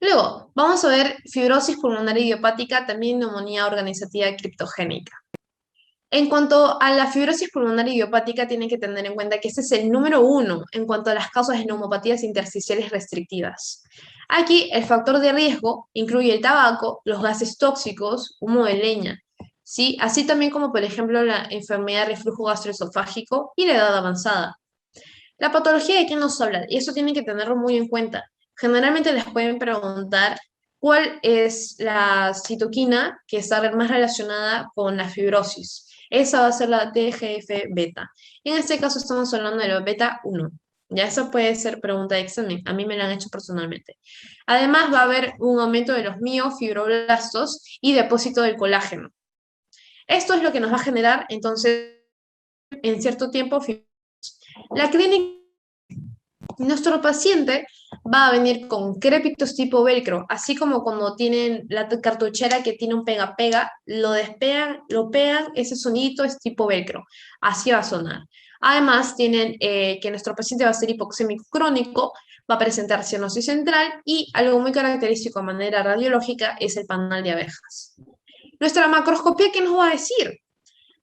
Luego, vamos a ver fibrosis pulmonar idiopática, también neumonía organizativa criptogénica. En cuanto a la fibrosis pulmonar idiopática, tienen que tener en cuenta que este es el número 1 en cuanto a las causas de neumopatías intersticiales restrictivas. Aquí, el factor de riesgo incluye el tabaco, los gases tóxicos, humo de leña, ¿sí? Así también como, por ejemplo, la enfermedad de reflujo gastroesofágico y la edad avanzada. La patología de quién nos habla, y eso tienen que tenerlo muy en cuenta. Generalmente les pueden preguntar cuál es la citoquina que está más relacionada con la fibrosis. Esa va a ser la TGF-beta. En este caso estamos hablando de la beta 1. Ya esa puede ser pregunta de examen. A mí me la han hecho personalmente. Además va a haber un aumento de los miofibroblastos y depósito del colágeno. Esto es lo que nos va a generar, entonces, en cierto tiempo, la clínica. Nuestro paciente va a venir con crépitos tipo velcro, así como cuando tienen la cartuchera que tiene un pega-pega, lo despegan, lo pegan, ese sonidito es tipo velcro, así va a sonar. Además, tienen que nuestro paciente va a ser hipoxémico crónico, va a presentar cianosis central y algo muy característico de manera radiológica es el panal de abejas. Nuestra macroscopía, ¿qué nos va a decir?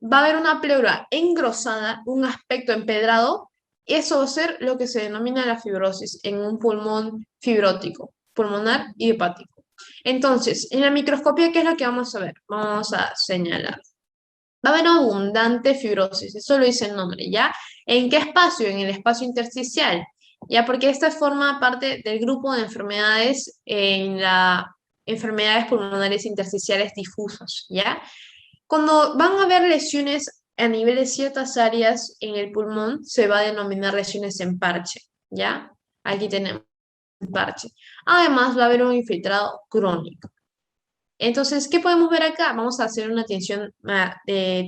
Va a haber una pleura engrosada, un aspecto empedrado. Eso va a ser lo que se denomina la fibrosis en un pulmón fibrótico, pulmonar y hepático. Entonces, en la microscopía, ¿qué es lo que vamos a ver? Vamos a señalar. Va a haber abundante fibrosis, eso lo dice el nombre, ¿ya? ¿En qué espacio? En el espacio intersticial, ¿ya? Porque esta forma parte del grupo de enfermedades en la enfermedades pulmonares intersticiales difusas, ¿ya? Cuando van a haber lesiones a nivel de ciertas áreas en el pulmón, se va a denominar lesiones en parche, ¿ya? Aquí tenemos un parche. Además, va a haber un infiltrado crónico. Entonces, ¿qué podemos ver acá? Vamos a hacer una tinción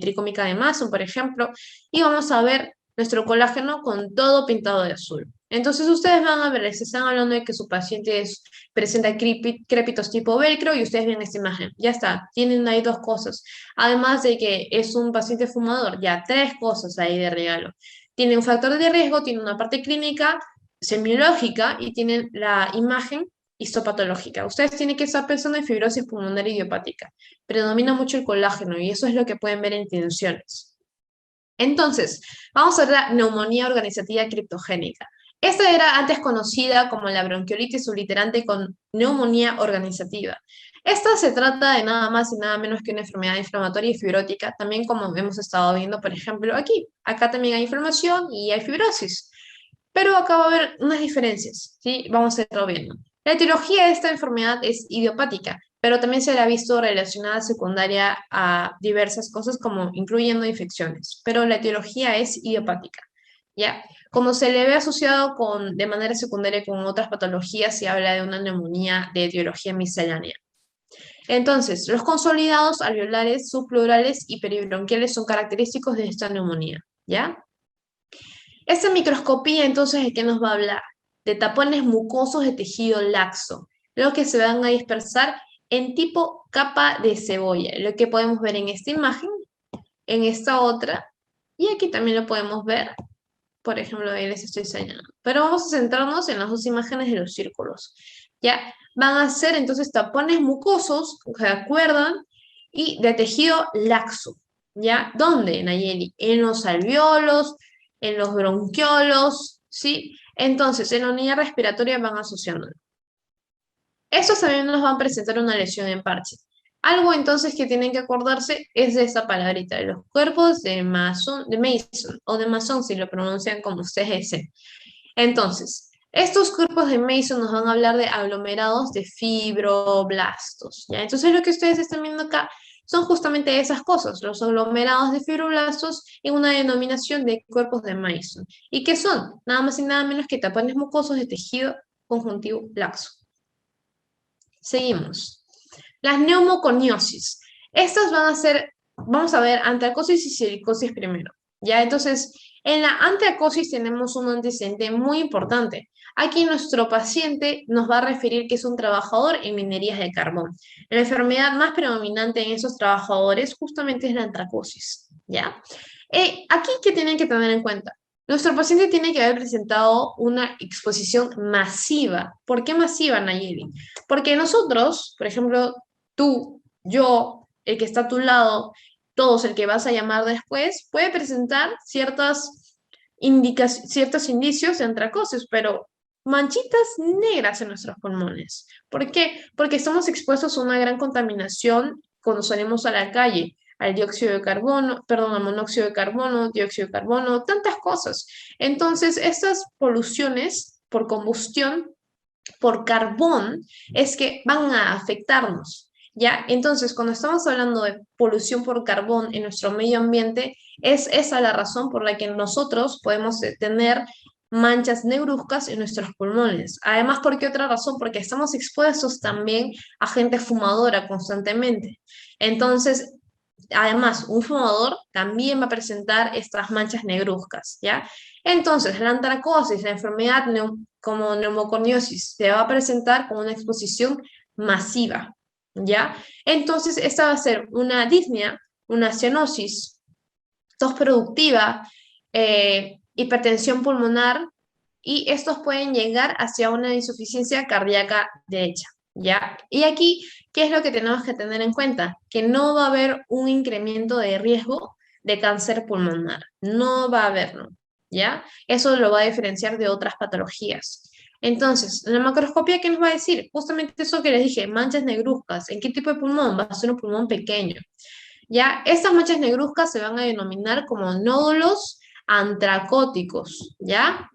tricómica de Mason, por ejemplo, y vamos a ver nuestro colágeno con todo pintado de azul. Entonces, ustedes van a ver, se están hablando de que su paciente presenta crépitos tipo velcro y ustedes ven esta imagen. Ya está, tienen ahí dos cosas. Además de que es un paciente fumador, ya tres cosas ahí de regalo. Tiene un factor de riesgo, tiene una parte clínica, semiológica y tienen la imagen histopatológica. Ustedes tienen que estar pensando en fibrosis pulmonar idiopática. Predomina mucho el colágeno y eso es lo que pueden ver en tensiones. Entonces, vamos a ver la neumonía organizativa criptogénica. Esta era antes conocida como la bronquiolitis obliterante con neumonía organizativa. Esta se trata de nada más y nada menos que una enfermedad inflamatoria y fibrótica, también como hemos estado viendo, por ejemplo, aquí. Acá también hay inflamación y hay fibrosis. Pero acá va a haber unas diferencias, ¿sí? Vamos a irlo viendo. La etiología de esta enfermedad es idiopática, pero también se la ha visto relacionada secundaria a diversas cosas, como incluyendo infecciones. Pero la etiología es idiopática, ¿ya? Como se le ve asociado de manera secundaria con otras patologías, se habla de una neumonía de etiología miscelánea. Entonces, los consolidados alveolares, subpleurales y peribronquiales son característicos de esta neumonía, ¿ya? Esta microscopía, entonces, ¿de qué nos va a hablar? De tapones mucosos de tejido laxo, lo que se van a dispersar en tipo capa de cebolla, lo que podemos ver en esta imagen, en esta otra, y aquí también lo podemos ver, por ejemplo, ahí les estoy señalando. Pero vamos a centrarnos en las dos imágenes de los círculos, ¿ya? Van a ser entonces tapones mucosos, ¿se acuerdan? Y de tejido laxo, ¿ya? ¿Dónde, Nayeli? En los alveolos, en los bronquiolos, ¿sí? Entonces, en la unidad respiratoria van asociando. Estos también nos van a presentar una lesión en parche. Algo entonces que tienen que acordarse es de esta palabrita, de los cuerpos de Mason o de Mason si lo pronuncian como ustedes dicen. Entonces, estos cuerpos de Mason nos van a hablar de aglomerados de fibroblastos, ¿ya? Entonces lo que ustedes están viendo acá son justamente esas cosas, los aglomerados de fibroblastos en una denominación de cuerpos de Mason. ¿Y qué son? Nada más y nada menos que tapones mucosos de tejido conjuntivo laxo. Seguimos. Las neumoconiosis. Estas van a ser, vamos a ver, antracosis y silicosis primero. ¿Ya? Entonces, en la antracosis tenemos un antecedente muy importante. Aquí nuestro paciente nos va a referir que es un trabajador en minerías de carbón. La enfermedad más predominante en esos trabajadores justamente es la antracosis. ¿Ya? Aquí, ¿qué tienen que tener en cuenta? Nuestro paciente tiene que haber presentado una exposición masiva. ¿Por qué masiva, Nayeli? Porque nosotros, por ejemplo, tú, yo, el que está a tu lado, todos, el que vas a llamar después, puede presentar ciertos indicios de antracosis, pero manchitas negras en nuestros pulmones. ¿Por qué? Porque estamos expuestos a una gran contaminación cuando salimos a la calle, al dióxido de carbono, perdón, al monóxido de carbono, dióxido de carbono, tantas cosas. Entonces, estas poluciones por combustión, por carbón, es que van a afectarnos. ¿Ya? Entonces, cuando estamos hablando de polución por carbón en nuestro medio ambiente, es esa la razón por la que nosotros podemos tener manchas negruzcas en nuestros pulmones. Además, ¿por qué otra razón? Porque estamos expuestos también a gente fumadora constantemente. Entonces, además, un fumador también va a presentar estas manchas negruzcas, ¿ya? Entonces, la antracosis, la enfermedad como neumoconiosis, se va a presentar con una exposición masiva, ¿ya? Entonces, esta va a ser una disnea, una cianosis, tos productiva, hipertensión pulmonar, y estos pueden llegar hacia una insuficiencia cardíaca derecha, ¿ya? Y aquí, ¿qué es lo que tenemos que tener en cuenta? Que no va a haber un incremento de riesgo de cáncer pulmonar, no va a haberlo, ¿ya? Eso lo va a diferenciar de otras patologías. Entonces, la macroscopía, ¿qué nos va a decir? Justamente eso que les dije, manchas negruzcas. ¿En qué tipo de pulmón? Va a ser un pulmón pequeño. ¿Ya? Estas manchas negruzcas se van a denominar como nódulos antracóticos, ¿ya?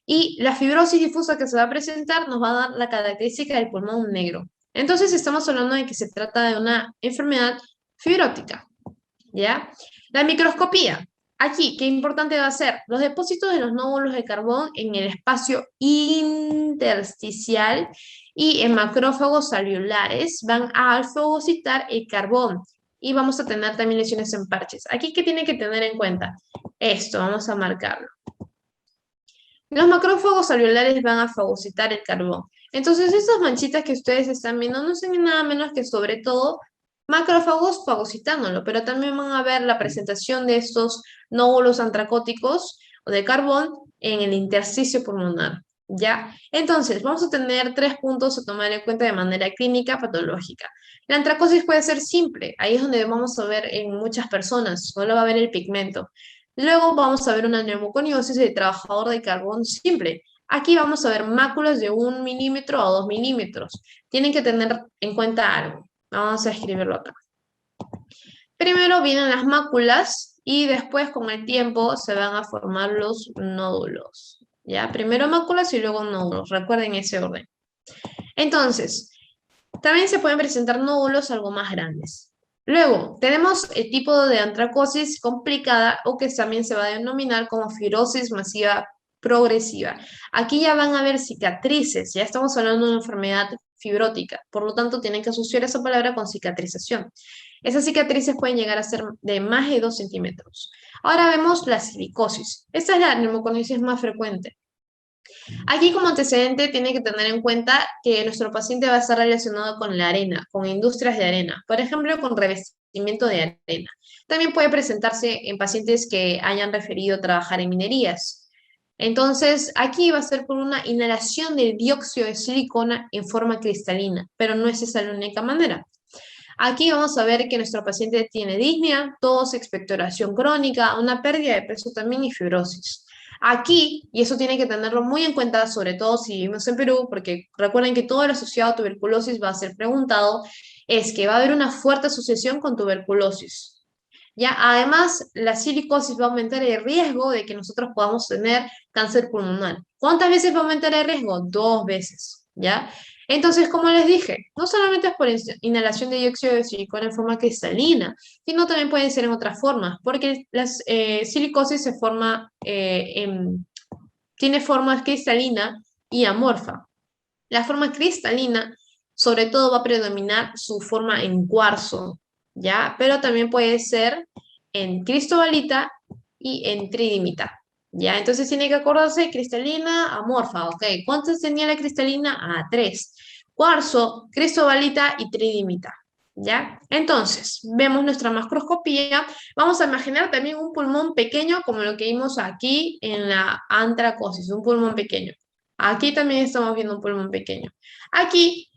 Y la fibrosis difusa que se va a presentar nos va a dar la característica del pulmón negro. Entonces estamos hablando de que se trata de una enfermedad fibrótica, ¿ya? La microscopía. Aquí, ¿qué importante va a ser? Los depósitos de los nódulos de carbón en el espacio intersticial y en macrófagos celulares van a fagocitar el carbón y vamos a tener también lesiones en parches. Aquí, ¿qué tiene que tener en cuenta? Esto, vamos a marcarlo. Los macrófagos celulares van a fagocitar el carbón. Entonces, estas manchitas que ustedes están viendo no son nada menos que sobre todo macrófagos fagocitándolo, pero también van a ver la presentación de estos nódulos antracóticos o de carbón en el intersticio pulmonar. ¿Ya? Entonces, vamos a tener 3 puntos a tomar en cuenta de manera clínica patológica. La antracosis puede ser simple, ahí es donde vamos a ver en muchas personas, solo va a ver el pigmento. Luego vamos a ver una neumoconiosis de trabajador de carbón simple. Aquí vamos a ver máculas de 1 milímetro a 2 milímetros. Tienen que tener en cuenta algo. Vamos a escribirlo acá. Primero vienen las máculas y después con el tiempo se van a formar los nódulos. ¿Ya? Primero máculas y luego nódulos. Recuerden ese orden. Entonces, también se pueden presentar nódulos algo más grandes. Luego, tenemos el tipo de antracosis complicada o que también se va a denominar como fibrosis masiva progresiva. Aquí ya van a haber cicatrices, ya estamos hablando de una enfermedad fibrótica, por lo tanto tienen que asociar esa palabra con cicatrización. Esas cicatrices pueden llegar a ser de más de 2 centímetros. Ahora vemos la silicosis. Esta es la neumoconiosis más frecuente. Aquí como antecedente tiene que tener en cuenta que nuestro paciente va a estar relacionado con la arena, con industrias de arena, por ejemplo, con revestimiento de arena. También puede presentarse en pacientes que hayan referido trabajar en minerías. Entonces, aquí va a ser por una inhalación de dióxido de silicona en forma cristalina, pero no es esa la única manera. Aquí vamos a ver que nuestro paciente tiene disnea, tos, expectoración crónica, una pérdida de peso también y fibrosis. Aquí, y eso tiene que tenerlo muy en cuenta, sobre todo si vivimos en Perú, porque recuerden que todo lo asociado a tuberculosis va a ser preguntado, es que va a haber una fuerte asociación con tuberculosis. ¿Ya? Además, la silicosis va a aumentar el riesgo de que nosotros podamos tener cáncer pulmonar. ¿Cuántas veces va a aumentar el riesgo? 2 veces, ¿ya? Entonces, como les dije, no solamente es por inhalación de dióxido de silicona en forma cristalina, sino también puede ser en otras formas, porque la silicosis se forma, tiene forma cristalina y amorfa. La forma cristalina, sobre todo, va a predominar su forma en cuarzo, ¿ya? Pero también puede ser en cristobalita y en tridimita, ¿ya? Entonces tiene que acordarse cristalina, amorfa, ¿ok? ¿Cuántas tenía la cristalina? Ah, tres. Cuarzo, cristobalita y tridimita, ¿ya? Entonces, vemos nuestra macroscopía. Vamos a imaginar también un pulmón pequeño, como lo que vimos aquí en la antracosis, un pulmón pequeño. Aquí también estamos viendo un pulmón pequeño. Aquí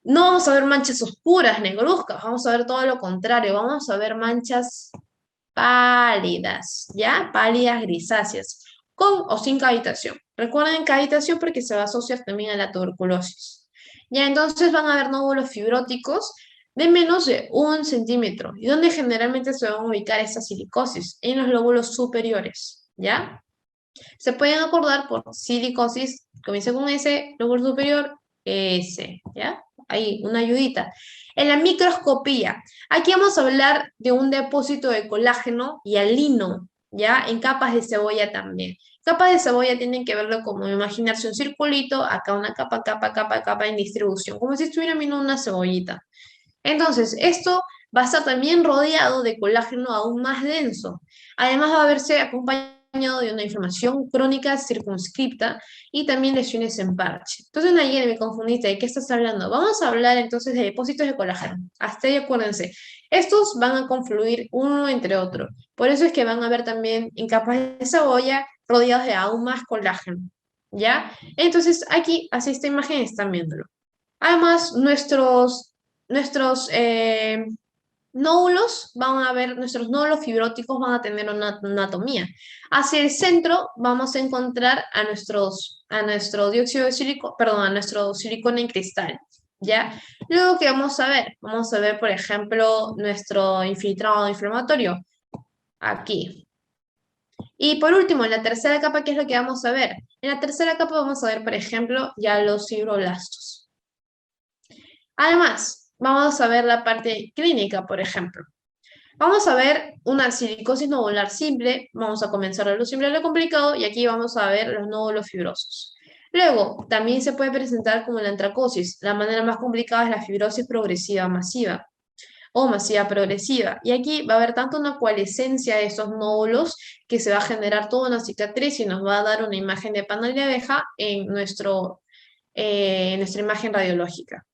no vamos a ver manchas oscuras, negruzcas, vamos a ver todo lo contrario, vamos a ver manchas pálidas, ¿ya? Pálidas grisáceas, con o sin cavitación. Recuerden cavitación porque se va a asociar también a la tuberculosis. Ya, entonces van a haber nódulos fibróticos de menos de 1 centímetro. ¿Y dónde generalmente se van a ubicar estas silicosis? En los lóbulos superiores, ¿ya? Se pueden acordar por silicosis, comienza con S, lóbulo superior, S, ¿ya? Ahí, una ayudita. En la microscopía, aquí vamos a hablar de un depósito de colágeno y alino, ¿ya? En capas de cebolla también. Capas de cebolla tienen que verlo como imaginarse un circulito, acá una capa, capa, capa, capa en distribución, como si estuviera viendo una cebollita. Entonces, esto va a estar también rodeado de colágeno aún más denso. Además, va a verse acompañado de una inflamación crónica circunscripta y también lesiones en parche. Entonces, Nayeli, me confundiste, ¿de qué estás hablando? Vamos a hablar entonces de depósitos de colágeno. Hasta ahí acuérdense. Estos van a confluir uno entre otro. Por eso es que van a ver también en capas de cebolla rodeados de aún más colágeno. ¿Ya? Entonces, aquí, así esta imagen están viéndolo. Además, nuestros nódulos van a ver, nuestros nódulos fibróticos van a tener una anatomía. Hacia el centro vamos a encontrar a nuestro dióxido de sílico, perdón, a nuestro silicona en cristal, ¿ya? Luego, ¿qué vamos a ver? Vamos a ver, por ejemplo, nuestro infiltrado inflamatorio, aquí. Y por último, en la tercera capa, ¿qué es lo que vamos a ver? En la tercera capa vamos a ver, por ejemplo, ya los fibroblastos. Además, vamos a ver la parte clínica, por ejemplo. Vamos a ver una silicosis nodular simple, vamos a comenzar de lo simple a lo complicado, y aquí vamos a ver los nódulos fibrosos. Luego, también se puede presentar como la antracosis. La manera más complicada es la fibrosis progresiva masiva o masiva progresiva. Y aquí va a haber tanto una coalescencia de estos nódulos que se va a generar toda una cicatriz y nos va a dar una imagen de panal de abeja en nuestra imagen radiológica.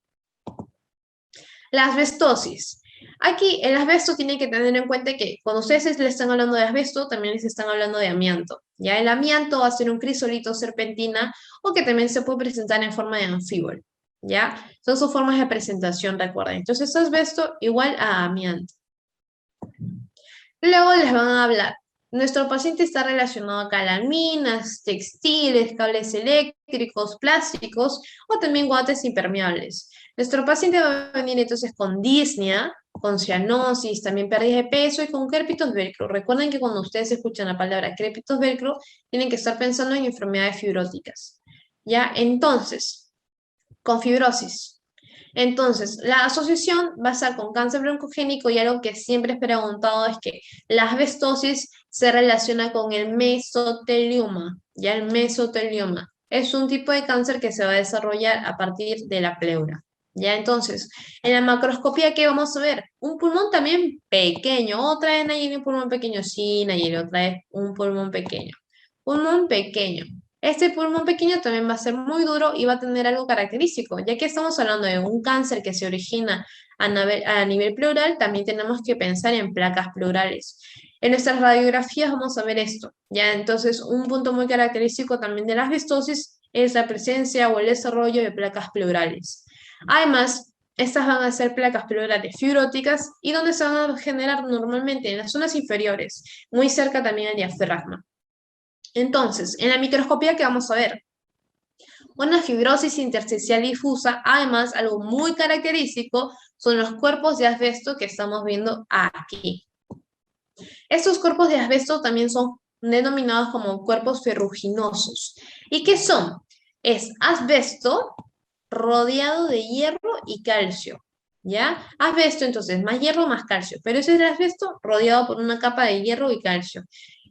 La asbestosis. Aquí el asbesto tienen que tener en cuenta que cuando ustedes le están hablando de asbesto, también les están hablando de amianto. Ya el amianto va a ser un crisolito serpentina o que también se puede presentar en forma de anfíbol. ¿Ya? Son sus formas de presentación, recuerden. Entonces, asbesto igual a amianto. Luego les van a hablar. Nuestro paciente está relacionado a calaminas, textiles, cables eléctricos, plásticos o también guantes impermeables. Nuestro paciente va a venir entonces con disnea, con cianosis, también pérdida de peso y con crépitos velcro. Recuerden que cuando ustedes escuchan la palabra crépitos velcro, tienen que estar pensando en enfermedades fibróticas. ¿Ya? Entonces, con fibrosis. Entonces, la asociación va a estar con cáncer broncogénico y algo que siempre he preguntado es que la asbestosis se relaciona con el mesotelioma, ya el mesotelioma. Es un tipo de cáncer que se va a desarrollar a partir de la pleura. Ya entonces, en la macroscopía, ¿qué vamos a ver? Un pulmón también pequeño. Otra vez Nayeli, un pulmón pequeño. Sí, Nayeli, otra vez un pulmón pequeño. Pulmón pequeño. Este pulmón pequeño también va a ser muy duro y va a tener algo característico, ya que estamos hablando de un cáncer que se origina a nivel pleural, también tenemos que pensar en placas pleurales. En nuestras radiografías vamos a ver esto, ya entonces un punto muy característico también de la asbestosis es la presencia o el desarrollo de placas pleurales. Además, estas van a ser placas pleurales fibróticas y donde se van a generar normalmente en las zonas inferiores, muy cerca también al diafragma. Entonces, en la microscopía, ¿qué vamos a ver? Una fibrosis intersticial difusa. Además, algo muy característico son los cuerpos de asbesto que estamos viendo aquí. Estos cuerpos de asbesto también son denominados como cuerpos ferruginosos. ¿Y qué son? Es asbesto rodeado de hierro y calcio, ¿ya? Asbesto, entonces, más hierro, más calcio, pero ese es el asbesto rodeado por una capa de hierro y calcio.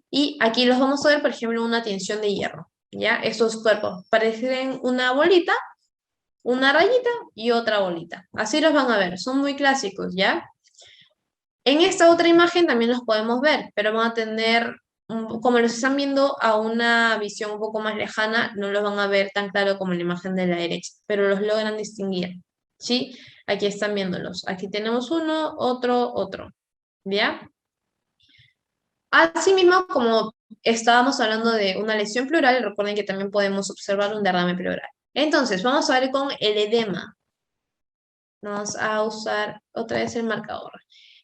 Y aquí los vamos a ver, por ejemplo, una tensión de hierro, ¿ya? Estos cuerpos parecen una bolita, una rayita y otra bolita. Así los van a ver, son muy clásicos, ¿ya? En esta otra imagen también los podemos ver, pero van a tener, como los están viendo a una visión un poco más lejana, no los van a ver tan claro como en la imagen de la derecha, pero los logran distinguir, ¿sí? Aquí están viéndolos. Aquí tenemos uno, otro, ¿ya? Asimismo, como estábamos hablando de una lesión pleural, recuerden que también podemos observar un derrame pleural. Entonces, vamos a ver con el edema. Vamos a usar otra vez el marcador.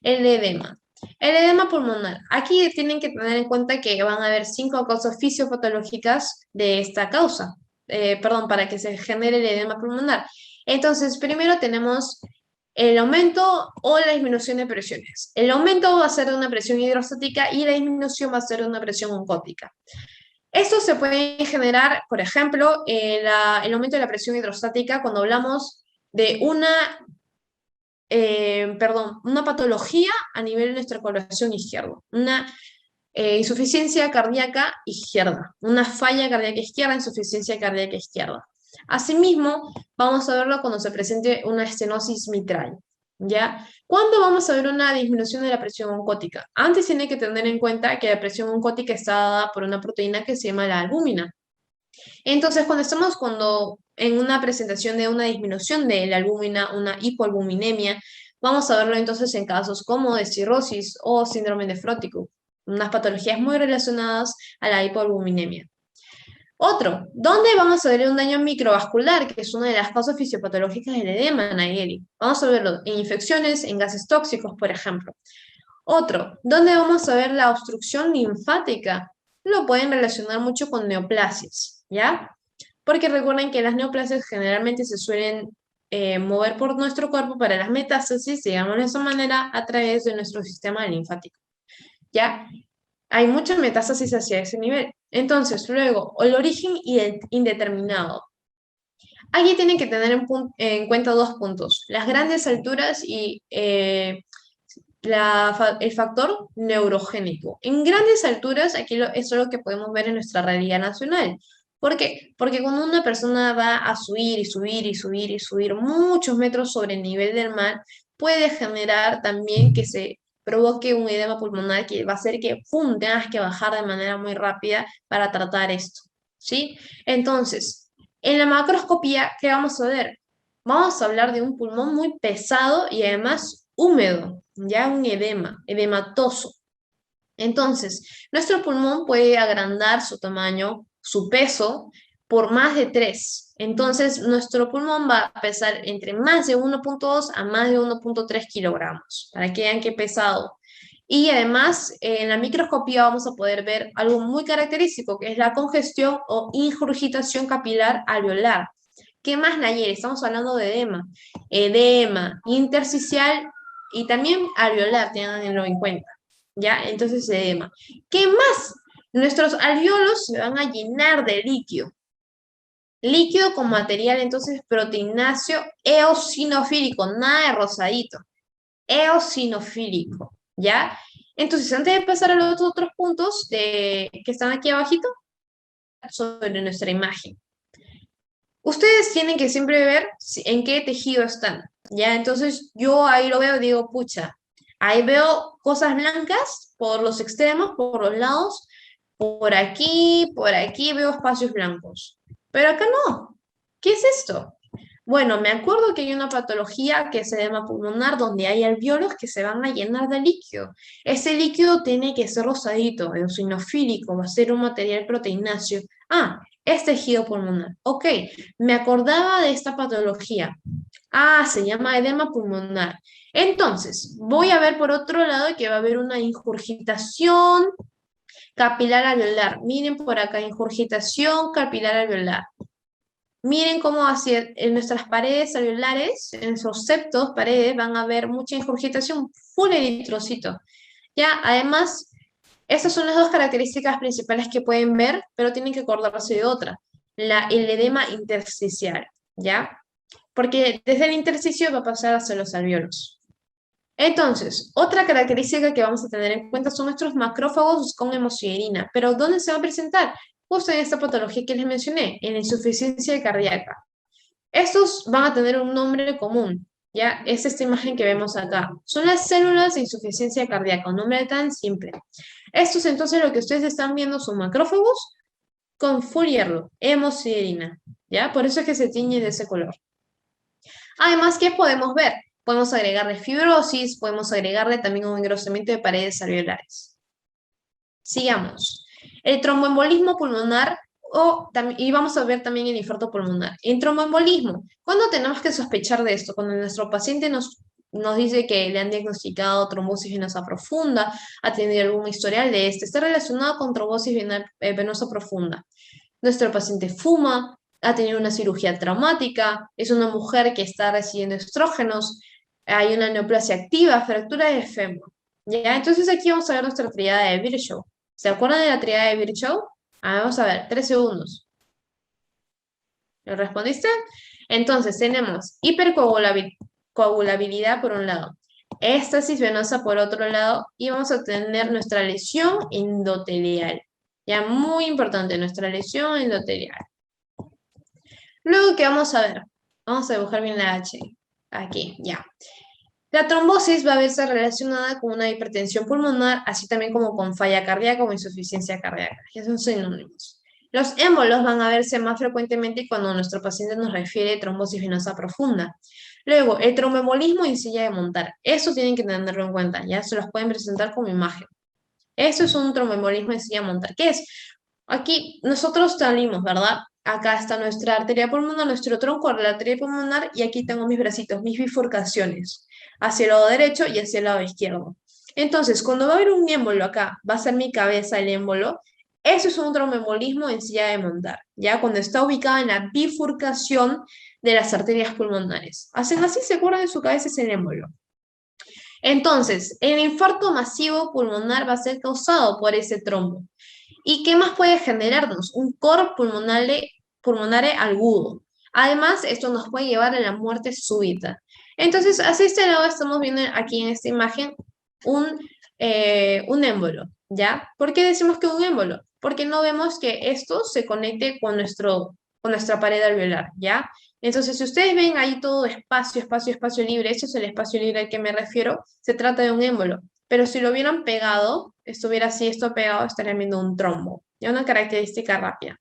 El edema. El edema pulmonar. Aquí tienen que tener en cuenta que van a haber 5 causas fisiopatológicas de esta causa. Perdón, para que se genere el edema pulmonar. Entonces, primero tenemos el aumento o la disminución de presiones. El aumento va a ser de una presión hidrostática y la disminución va a ser de una presión oncótica. Esto se puede generar, por ejemplo, el aumento de la presión hidrostática cuando hablamos de una patología a nivel de nuestra corazón izquierdo, una insuficiencia cardíaca izquierda, una falla cardíaca izquierda, insuficiencia cardíaca izquierda. Asimismo, vamos a verlo cuando se presente una estenosis mitral, ¿ya? ¿Cuándo vamos a ver una disminución de la presión oncótica? Antes tiene que tener en cuenta que la presión oncótica está dada por una proteína que se llama la albúmina. Entonces, cuando en una presentación de una disminución de la albúmina, una hipoalbuminemia, vamos a verlo entonces en casos como de cirrosis o síndrome nefrótico, unas patologías muy relacionadas a la hipoalbuminemia. Otro, ¿dónde vamos a ver un daño microvascular, que es una de las causas fisiopatológicas del edema, Nayeli? Vamos a verlo en infecciones, en gases tóxicos, por ejemplo. Otro, ¿dónde vamos a ver la obstrucción linfática? Lo pueden relacionar mucho con neoplasias, ¿ya? Porque recuerden que las neoplasias generalmente se suelen mover por nuestro cuerpo para las metástasis, digamos de esa manera, a través de nuestro sistema linfático, ¿ya? Hay muchas metástasis hacia ese nivel. Entonces, luego, el origen indeterminado. Aquí tienen que tener en cuenta dos puntos, las grandes alturas y el factor neurogénico. En grandes alturas, eso es lo que podemos ver en nuestra realidad nacional. ¿Por qué? Porque cuando una persona va a subir y subir y subir y subir muchos metros sobre el nivel del mar, puede generar también que se provoque un edema pulmonar que va a hacer que, ¡pum!, tengas que bajar de manera muy rápida para tratar esto, ¿sí? Entonces, en la macroscopía, ¿qué vamos a ver? Vamos a hablar de un pulmón muy pesado y además húmedo, ya un edema, edematoso. Entonces, nuestro pulmón puede agrandar su tamaño, su peso, por más de 3. Entonces, nuestro pulmón va a pesar entre más de 1,2 a más de 1,3 kilogramos, para que vean qué pesado. Y además, en la microscopía vamos a poder ver algo muy característico, que es la congestión o ingurgitación capilar alveolar. ¿Qué más, Nayeli? Estamos hablando de edema. Edema intersticial y también alveolar, tenganlo en cuenta. ¿Ya? Entonces edema. ¿Qué más? Nuestros alveolos se van a llenar de líquido. Líquido con material, entonces, proteináceo eosinofílico, nada de rosadito. Eosinofílico, ¿ya? Entonces, antes de pasar a los otros puntos que están aquí abajito, sobre nuestra imagen. Ustedes tienen que siempre ver en qué tejido están, ¿ya? Entonces, yo ahí lo veo y digo, pucha, ahí veo cosas blancas por los extremos, por los lados, por aquí veo espacios blancos. Pero acá no. ¿Qué es esto? Bueno, me acuerdo que hay una patología que se llama pulmonar donde hay alveolos que se van a llenar de líquido. Ese líquido tiene que ser rosadito, eosinofílico, va a ser un material proteináceo. Ah, es tejido pulmonar. Ok, me acordaba de esta patología. Ah, se llama edema pulmonar. Entonces, voy a ver por otro lado que va a haber una ingurgitación Capilar alveolar. Miren por acá, ingurgitación capilar alveolar. Miren cómo hacia, en nuestras paredes alveolares, en nuestros septos, paredes, van a ver mucha ingurgitación, full eritrocito. Ya, además, estas son las dos características principales que pueden ver, pero tienen que acordarse de otra, el edema intersticial, ¿ya? Porque desde el intersticio va a pasar hacia los alvéolos. Entonces, otra característica que vamos a tener en cuenta son nuestros macrófagos con hemosiderina. Pero ¿dónde se va a presentar? Justo en esta patología que les mencioné, en la insuficiencia cardíaca. Estos van a tener un nombre común, ¿ya? Es esta imagen que vemos acá. Son las células de insuficiencia cardíaca, un nombre tan simple. Estos entonces lo que ustedes están viendo son macrófagos con full hierro, hemosiderina, ¿ya? Por eso es que se tiñe de ese color. Además, ¿qué podemos ver? Podemos agregarle fibrosis, podemos agregarle también un engrosamiento de paredes alveolares. Sigamos. El tromboembolismo pulmonar y vamos a ver también el infarto pulmonar. En tromboembolismo, ¿cuándo tenemos que sospechar de esto? Cuando nuestro paciente nos dice que le han diagnosticado trombosis venosa profunda, ha tenido algún historial de este, está relacionado con trombosis venosa profunda. Nuestro paciente fuma, ha tenido una cirugía traumática, es una mujer que está recibiendo estrógenos, hay una neoplasia activa, fractura de fémur. ¿Ya? Entonces aquí vamos a ver nuestra triada de Virchow. ¿Se acuerdan de la triada de Virchow? Vamos a ver, 3 segundos. ¿Lo respondiste? Entonces tenemos hipercoagulabilidad por un lado, éstasis venosa por otro lado, y vamos a tener nuestra lesión endotelial. Ya, muy importante, nuestra lesión endotelial. Luego, ¿qué vamos a ver? Vamos a dibujar bien la H. Aquí, ya. La trombosis va a verse relacionada con una hipertensión pulmonar, así también como con falla cardíaca o insuficiencia cardíaca, que son sinónimos. Los émbolos van a verse más frecuentemente cuando nuestro paciente nos refiere trombosis venosa profunda. Luego, el tromboembolismo en silla de montar. Eso tienen que tenerlo en cuenta, ya se los pueden presentar como imagen. Eso es un tromboembolismo en silla de montar. ¿Qué es? Aquí nosotros salimos, ¿verdad? Acá está nuestra arteria pulmonar, nuestro tronco de la arteria pulmonar, y aquí tengo mis bracitos, mis bifurcaciones, hacia el lado derecho y hacia el lado izquierdo. Entonces, cuando va a haber un émbolo acá, va a ser mi cabeza el émbolo, eso es un tromboembolismo en silla de montar, ¿ya? Cuando está ubicada en la bifurcación de las arterias pulmonares. Hacen así, se acuerdan de su cabeza, es el émbolo. Entonces, el infarto masivo pulmonar va a ser causado por ese trombo. ¿Y qué más puede generarnos? Un cor pulmonare agudo. Además, esto nos puede llevar a la muerte súbita. Entonces, hacia este lado estamos viendo aquí en esta imagen un émbolo, ¿ya? ¿Por qué decimos que un émbolo? Porque no vemos que esto se conecte con nuestra pared alveolar, ¿ya? Entonces, si ustedes ven ahí todo espacio, espacio, espacio libre, ese es el espacio libre al que me refiero, se trata de un émbolo. Pero si lo hubieran pegado, estuviera así, esto pegado, estarían viendo un trombo. Ya una característica rápida.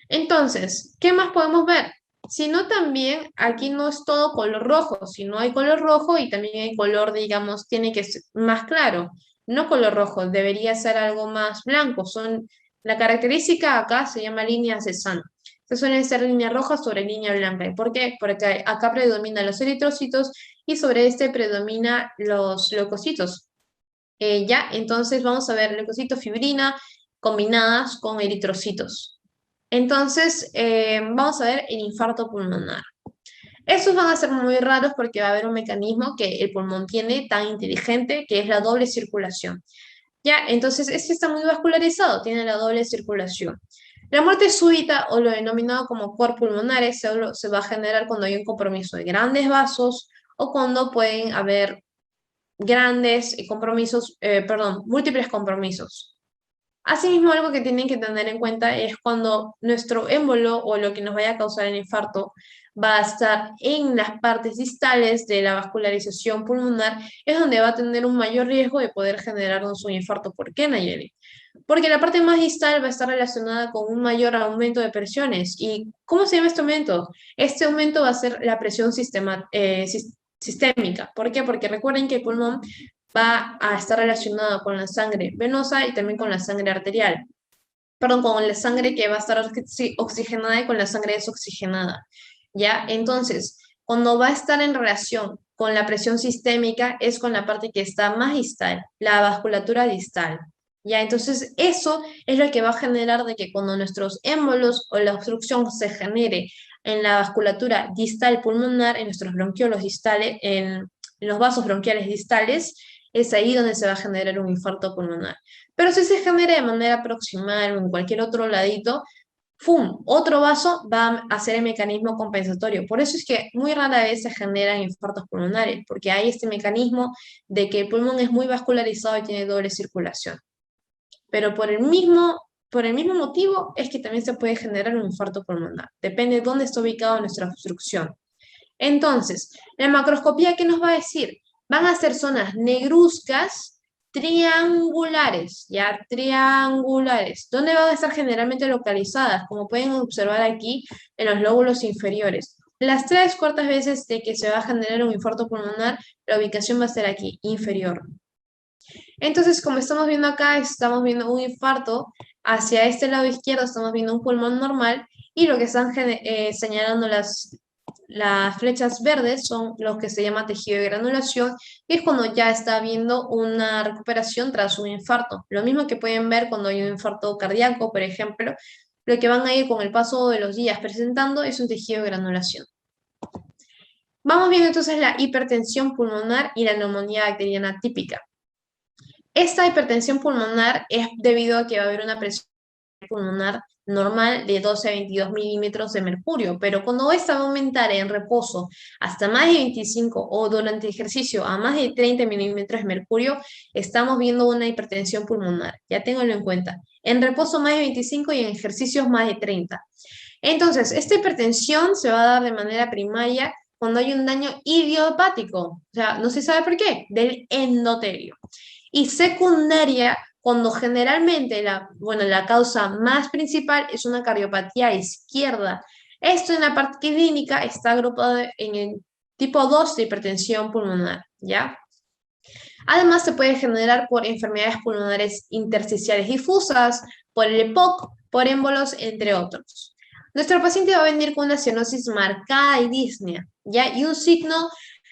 Entonces, ¿qué más podemos ver? Si no, también aquí no es todo color rojo, si no hay color rojo y también hay color, digamos, tiene que ser más claro. No color rojo, debería ser algo más blanco. La característica acá se llama líneas de Sand. Estas suelen ser líneas rojas sobre línea blanca. ¿Y por qué? Porque acá predominan los eritrocitos y sobre este predomina los leucocitos. Ya, entonces vamos a ver leucocitos fibrina combinadas con eritrocitos. Entonces, vamos a ver el infarto pulmonar. Estos van a ser muy raros porque va a haber un mecanismo que el pulmón tiene tan inteligente que es la doble circulación. Ya, entonces este está muy vascularizado, tiene la doble circulación. La muerte súbita o lo denominado como cor pulmonares se va a generar cuando hay un compromiso de grandes vasos o cuando pueden haber grandes compromisos, múltiples compromisos. Asimismo, algo que tienen que tener en cuenta es cuando nuestro émbolo o lo que nos vaya a causar el infarto va a estar en las partes distales de la vascularización pulmonar, es donde va a tener un mayor riesgo de poder generarnos un infarto. ¿Por qué, Nayeli? Porque la parte más distal va a estar relacionada con un mayor aumento de presiones. ¿Y cómo se llama este aumento? Este aumento va a ser la presión sistémica. ¿Por qué? Porque recuerden que el pulmón va a estar relacionado con la sangre venosa y también con la sangre arterial. Perdón, con la sangre que va a estar oxigenada y con la sangre desoxigenada. ¿Ya? Entonces, cuando va a estar en relación con la presión sistémica es con la parte que está más distal, la vasculatura distal. Ya, entonces eso es lo que va a generar de que cuando nuestros émbolos o la obstrucción se genere en la vasculatura distal pulmonar, en nuestros bronquiolos distales, en los vasos bronquiales distales, es ahí donde se va a generar un infarto pulmonar. Pero si se genera de manera proximal o en cualquier otro ladito, ¡fum! Otro vaso va a hacer el mecanismo compensatorio. Por eso es que muy rara vez se generan infartos pulmonares, porque hay este mecanismo de que el pulmón es muy vascularizado y tiene doble circulación. Pero por el mismo motivo es que también se puede generar un infarto pulmonar. Depende de dónde está ubicada nuestra obstrucción. Entonces, la macroscopía, ¿qué nos va a decir? Van a ser zonas negruzcas triangulares, ¿ya? Triangulares. ¿Dónde van a estar generalmente localizadas? Como pueden observar aquí en los lóbulos inferiores. Las 3/4 veces de que se va a generar un infarto pulmonar, la ubicación va a ser aquí, inferior. Entonces, como estamos viendo acá, estamos viendo un infarto hacia este lado izquierdo, estamos viendo un pulmón normal y lo que están señalando las flechas verdes son los que se llama tejido de granulación, y es cuando ya está habiendo una recuperación tras un infarto. Lo mismo que pueden ver cuando hay un infarto cardíaco, por ejemplo, lo que van a ir con el paso de los días presentando es un tejido de granulación. Vamos viendo entonces la hipertensión pulmonar y la neumonía bacteriana típica. Esta hipertensión pulmonar es debido a que va a haber una presión pulmonar normal de 12 a 22 milímetros de mercurio, pero cuando esta va a aumentar en reposo hasta más de 25 o durante el ejercicio a más de 30 milímetros de mercurio, estamos viendo una hipertensión pulmonar. Ya ténganlo en cuenta. En reposo más de 25 y en ejercicios más de 30. Entonces, esta hipertensión se va a dar de manera primaria cuando hay un daño idiopático, o sea, no se sabe por qué, del endotelio. Y secundaria, cuando generalmente la causa más principal es una cardiopatía izquierda. Esto en la parte clínica está agrupado en el tipo 2 de hipertensión pulmonar, ¿ya? Además, se puede generar por enfermedades pulmonares intersticiales difusas, por el EPOC, por émbolos, entre otros. Nuestro paciente va a venir con una cianosis marcada y disnea, ¿ya? Y un signo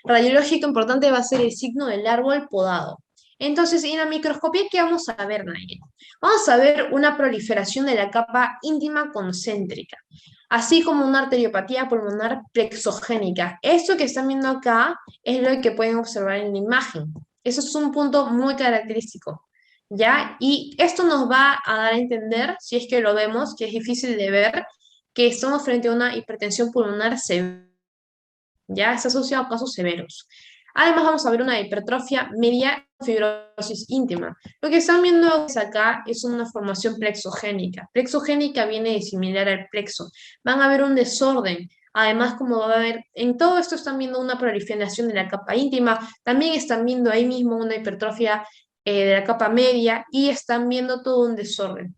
radiológico importante va a ser el signo del árbol podado. Entonces, en la microscopía, ¿qué vamos a ver, Nayel? Vamos a ver una proliferación de la capa íntima concéntrica, así como una arteriopatía pulmonar plexogénica. Esto que están viendo acá es lo que pueden observar en la imagen. Eso es un punto muy característico, ¿ya? Y esto nos va a dar a entender, si es que lo vemos, que es difícil de ver, que estamos frente a una hipertensión pulmonar severa, ¿ya? Está asociado a casos severos. Además, vamos a ver una hipertrofia media fibrosis íntima. Lo que están viendo acá es una formación plexogénica. Plexogénica viene de similar al plexo. Van a ver un desorden. Además, como va a haber, en todo esto están viendo una proliferación de la capa íntima, también están viendo ahí mismo una hipertrofia de la capa media y están viendo todo un desorden.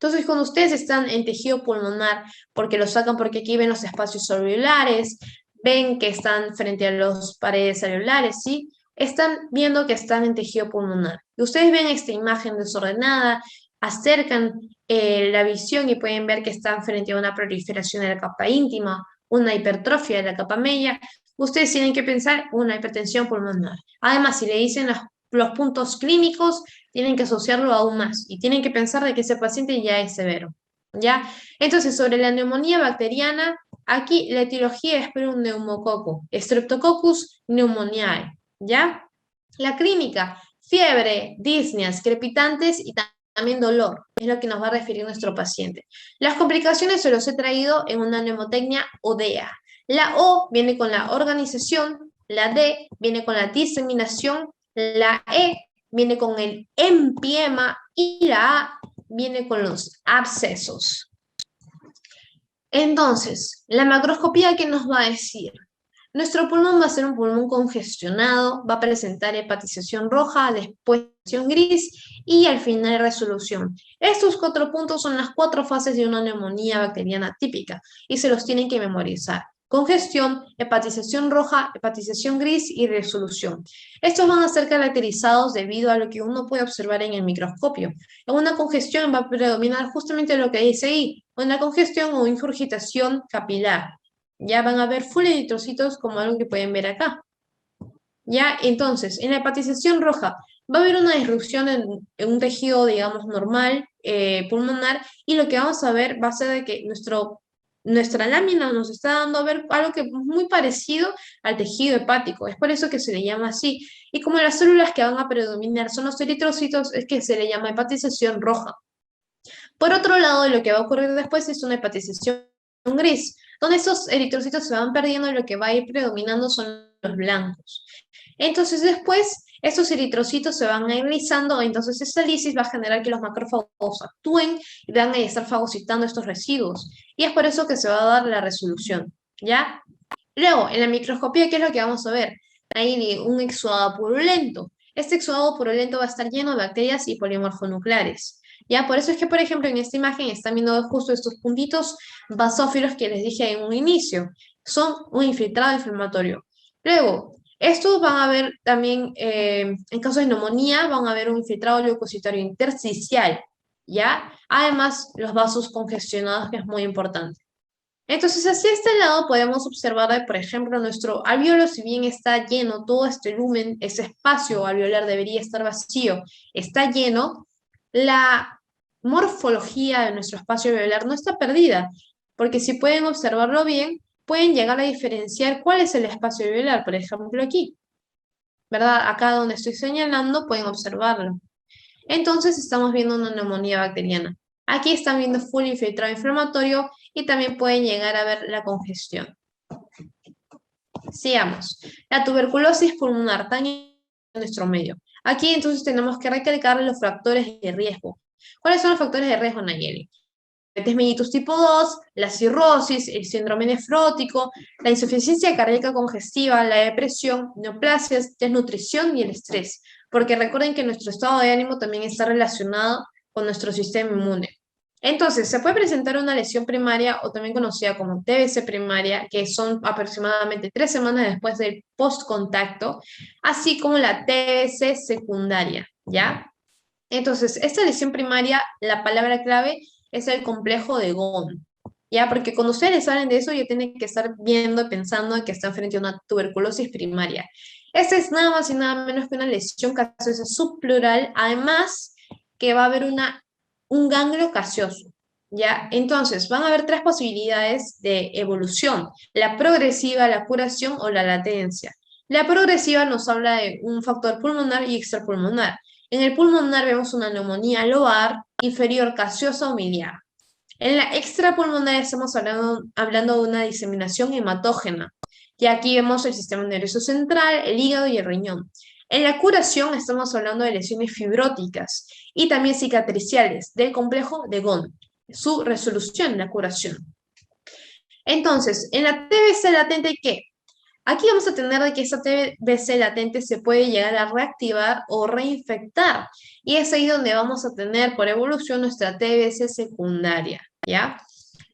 Entonces, cuando ustedes están en tejido pulmonar, porque lo sacan porque aquí ven los espacios alveolares, ven que están frente a las paredes alveolares, ¿sí? Están viendo que están en tejido pulmonar. Y ustedes ven esta imagen desordenada, acercan la visión y pueden ver que están frente a una proliferación de la capa íntima, una hipertrofia de la capa media. Ustedes tienen que pensar una hipertensión pulmonar. Además, si le dicen los puntos clínicos, tienen que asociarlo aún más y tienen que pensar de que ese paciente ya es severo, ¿ya? Entonces, sobre la neumonía bacteriana, aquí la etiología es por un neumococo, Streptococcus pneumoniae, ¿ya? La clínica, fiebre, disneas, crepitantes y también dolor, es lo que nos va a referir nuestro paciente. Las complicaciones se los he traído en una neumotecnia ODEA. La O viene con la organización, la D viene con la diseminación, la E viene con el empiema y la A viene con los abscesos. Entonces, la macroscopía, ¿qué nos va a decir? Nuestro pulmón va a ser un pulmón congestionado, va a presentar hepatización roja, después gris y al final resolución. Estos 4 puntos son las 4 fases de una neumonía bacteriana típica y se los tienen que memorizar. Congestión, hepatización roja, hepatización gris y resolución. Estos van a ser caracterizados debido a lo que uno puede observar en el microscopio. En una congestión va a predominar justamente lo que dice ahí, una congestión o ingurgitación capilar. Ya van a ver full eritrocitos como algo que pueden ver acá. Ya, entonces, en la hepatización roja, va a haber una disrupción en un tejido, digamos, normal, pulmonar, y lo que vamos a ver va a ser de que nuestra lámina nos está dando a ver algo que es muy parecido al tejido hepático. Es por eso que se le llama así. Y como las células que van a predominar son los eritrocitos, es que se le llama hepatización roja. Por otro lado, lo que va a ocurrir después es una hepatización gris, donde esos eritrocitos se van perdiendo y lo que va a ir predominando son los blancos. Entonces después, estos eritrocitos se van a ir lisando, entonces esa lisis va a generar que los macrófagos actúen y van a estar fagocitando estos residuos. Y es por eso que se va a dar la resolución, ¿ya? Luego, en la microscopía, ¿qué es lo que vamos a ver? Ahí un exudado purulento. Este exudado purulento va a estar lleno de bacterias y polimorfonucleares. ¿Ya? Por eso es que, por ejemplo, en esta imagen están viendo justo estos puntitos basófilos que les dije en un inicio. Son un infiltrado inflamatorio. Luego, estos van a ver también, en caso de neumonía, van a ver un infiltrado leucocitario intersticial. ¿Ya? Además, los vasos congestionados, que es muy importante. Entonces, hacia este lado podemos observar, por ejemplo, nuestro alveolo, si bien está lleno, todo este lumen, ese espacio alveolar debería estar vacío, está lleno, la morfología de nuestro espacio alveolar no está perdida, porque si pueden observarlo bien, pueden llegar a diferenciar cuál es el espacio alveolar, por ejemplo, aquí, ¿verdad? Acá donde estoy señalando, pueden observarlo. Entonces estamos viendo una neumonía bacteriana. Aquí están viendo full infiltrado inflamatorio y también pueden llegar a ver la congestión. Sigamos. La tuberculosis pulmonar tan en nuestro medio. Aquí entonces tenemos que recalcar los factores de riesgo. ¿Cuáles son los factores de riesgo, Nayeli? Diabetes mellitus tipo 2, la cirrosis, el síndrome nefrótico, la insuficiencia cardíaca congestiva, la depresión, neoplasias, desnutrición y el estrés. Porque recuerden que nuestro estado de ánimo también está relacionado con nuestro sistema inmune. Entonces, se puede presentar una lesión primaria o también conocida como TBC primaria, que son aproximadamente 3 semanas después del post-contacto, así como la TBC secundaria, ¿ya? Entonces, esta lesión primaria, la palabra clave es el complejo de Ghosn, ¿ya? Porque cuando ustedes salen de eso, ya tienen que estar viendo y pensando en que están frente a una tuberculosis primaria. Esta es nada más y nada menos que una lesión caseosa subpleural, además que va a haber un ganglio caseoso, ¿ya? Entonces, van a haber tres posibilidades de evolución: la progresiva, la curación o la latencia. La progresiva nos habla de un factor pulmonar y extrapulmonar. En el pulmonar vemos una neumonía lobar inferior gaseosa o miliar. En la extrapulmonar estamos hablando de una diseminación hematógena. Y aquí vemos el sistema nervioso central, el hígado y el riñón. En la curación estamos hablando de lesiones fibróticas y también cicatriciales del complejo de Ghosn. Su resolución, la curación. Entonces, en la TBC latente, ¿qué? Aquí vamos a tener de que esa TBC latente se puede llegar a reactivar o reinfectar. Y es ahí donde vamos a tener por evolución nuestra TBC secundaria, ¿ya?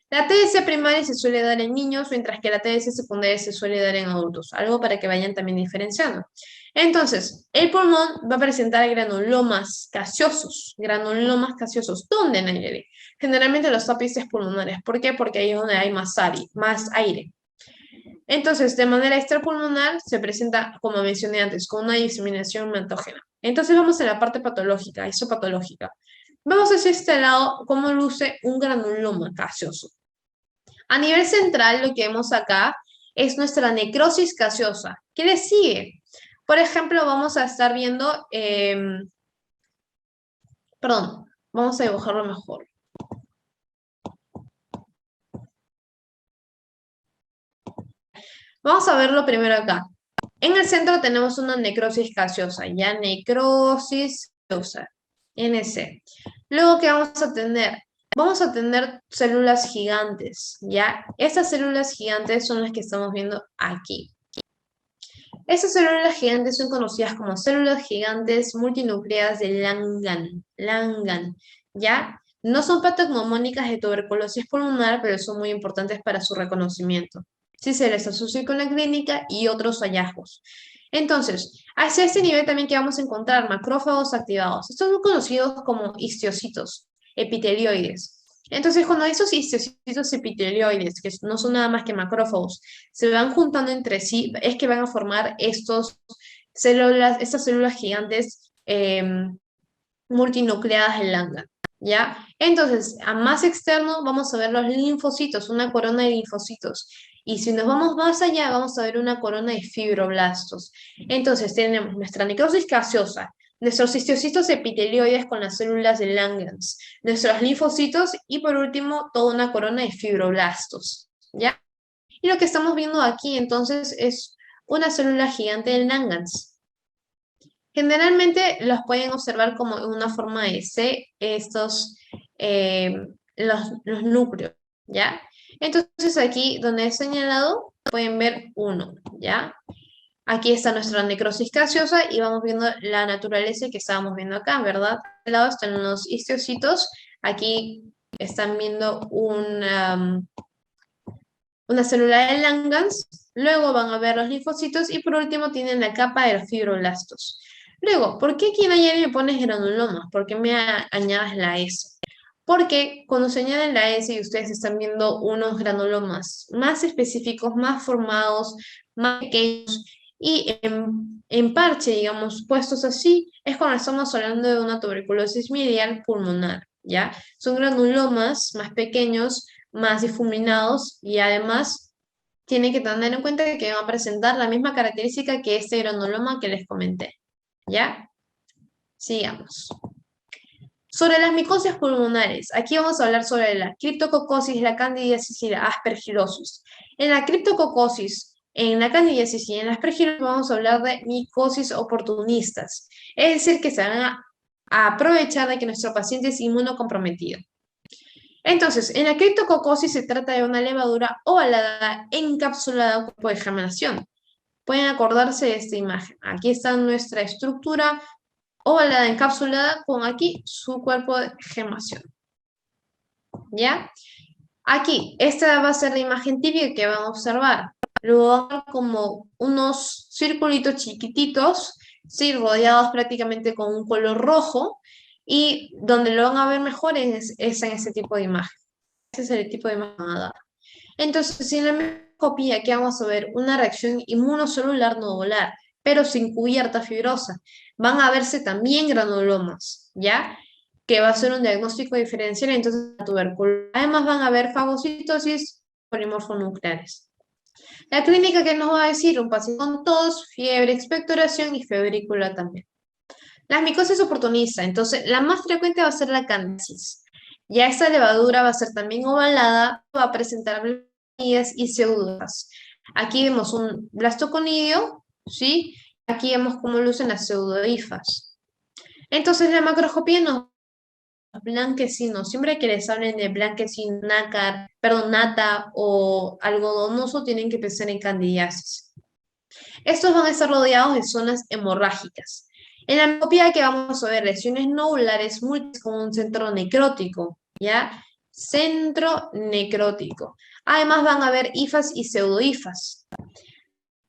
La TBC primaria se suele dar en niños, mientras que la TBC secundaria se suele dar en adultos. Algo para que vayan también diferenciando. Entonces, el pulmón va a presentar granulomas gaseosos. Granulomas gaseosos. ¿Dónde, Nayeli? Generalmente los ápices pulmonares. ¿Por qué? Porque ahí es donde hay más aire. Entonces, de manera extrapulmonar se presenta, como mencioné antes, con una diseminación hematógena. Entonces vamos a la parte patológica, isopatológica. Vamos hacia este lado cómo luce un granuloma gaseoso. A nivel central, lo que vemos acá es nuestra necrosis gaseosa. ¿Qué le sigue? Por ejemplo, vamos a estar viendo, perdón, vamos a dibujarlo mejor. Vamos a verlo primero acá. En el centro tenemos una necrosis gaseosa, ya necrosis gaseosa, NC. Luego, ¿qué vamos a tener? Vamos a tener células gigantes, ¿ya? Estas células gigantes son las que estamos viendo aquí. Estas células gigantes son conocidas como células gigantes multinucleadas de Langan, ¿ya? No son patognomónicas de tuberculosis pulmonar, pero son muy importantes para su reconocimiento. Si se les asocia con la clínica y otros hallazgos. Entonces, hacia este nivel también que vamos a encontrar macrófagos activados. Estos son conocidos como histocitos epitelioides. Entonces, cuando esos histocitos epitelioides, que no son nada más que macrófagos, se van juntando entre sí, es que van a formar estas células gigantes multinucleadas de Langhans, ¿ya? Entonces, a más externo vamos a ver los linfocitos, una corona de linfocitos. Y si nos vamos más allá, vamos a ver una corona de fibroblastos. Entonces, tenemos nuestra necrosis gaseosa, nuestros histocitos epitelioides con las células de Langhans, nuestros linfocitos y por último, toda una corona de fibroblastos, ¿ya? Y lo que estamos viendo aquí entonces es una célula gigante de Langhans. Generalmente los pueden observar como en una forma de C, eh, los núcleos, ¿ya? Entonces aquí donde he señalado pueden ver uno, ¿ya? Aquí está nuestra necrosis gaseosa y vamos viendo la naturaleza que estábamos viendo acá, ¿verdad? De lado están los histocitos, aquí están viendo una célula de Langhans, luego van a ver los linfocitos y por último tienen la capa de los fibroblastos. Luego, ¿por qué aquí en ayer me pones granulomas? ¿Por qué añades la S? Porque cuando se añade la S y ustedes están viendo unos granulomas más específicos, más formados, más pequeños y en parche, digamos, puestos así, es cuando estamos hablando de una tuberculosis miliar pulmonar, ¿ya? Son granulomas más pequeños, más difuminados y además tienen que tener en cuenta que van a presentar la misma característica que este granuloma que les comenté. ¿Ya? Sigamos. Sobre las micosias pulmonares, aquí vamos a hablar sobre la criptococosis, la candidiasis y la aspergilosis. En la criptococosis, en la candidiasis y en la aspergilosis vamos a hablar de micosis oportunistas, es decir, que se van a aprovechar de que nuestro paciente es inmunocomprometido. Entonces, en la criptococosis se trata de una levadura ovalada encapsulada con cuerpo de germinación. Pueden acordarse de esta imagen. Aquí está nuestra estructura ovalada encapsulada con aquí su cuerpo de gemación. ¿Ya? Aquí, esta va a ser la imagen típica que van a observar. Luego van a ver como unos circulitos chiquititos, ¿sí? Rodeados prácticamente con un color rojo, y donde lo van a ver mejor es en ese tipo de imagen. Ese es el tipo de imagen que van a dar. Entonces, si en la microscopía aquí vamos a ver una reacción inmunocelular nodular, pero sin cubierta fibrosa, van a verse también granulomas, ¿ya? Que va a ser un diagnóstico diferencial, entonces la tuberculosis. Además van a ver fagocitosis polimorfonucleares. La clínica que nos va a decir un paciente con tos, fiebre, expectoración y febrícula también. La micosis oportunista, entonces la más frecuente va a ser la candidiasis. Ya esta levadura va a ser también ovalada, va a presentar blastoconidis y pseudófitas. Aquí vemos un blastoconidio, ¿sí? Aquí vemos cómo lucen las pseudóifas. Entonces la macroscopía nos blanquecinos, siempre que les hablen de blanquecino, nácar, perdón, nata o algodonoso, tienen que pensar en candidiasis. Estos van a estar rodeados de zonas hemorrágicas. En la miopía que vamos a ver lesiones nodulares múltiples con un centro necrótico, ¿ya? Centro necrótico. Además van a haber hifas y pseudohifas.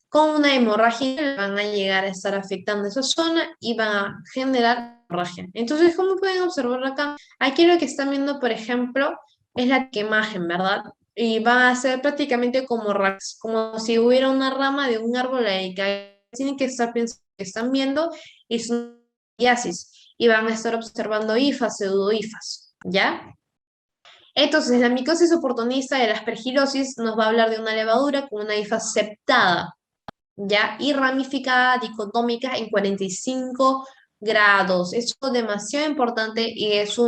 Con una hemorragia van a llegar a estar afectando esa zona y van a generar hemorragia. Entonces, ¿cómo pueden observar acá? Aquí lo que están viendo, por ejemplo, es la imagen, ¿verdad? Y va a ser prácticamente como si hubiera una rama de un árbol ahí que tienen que estar pensando que están viendo y son candidiasis y van a estar observando hifas, pseudohifas, ¿ya? Entonces, la micosis oportunista de la aspergilosis nos va a hablar de una levadura con una hifa septada, ¿ya? Y ramificada dicotómica en 45 grados. Esto es demasiado importante y es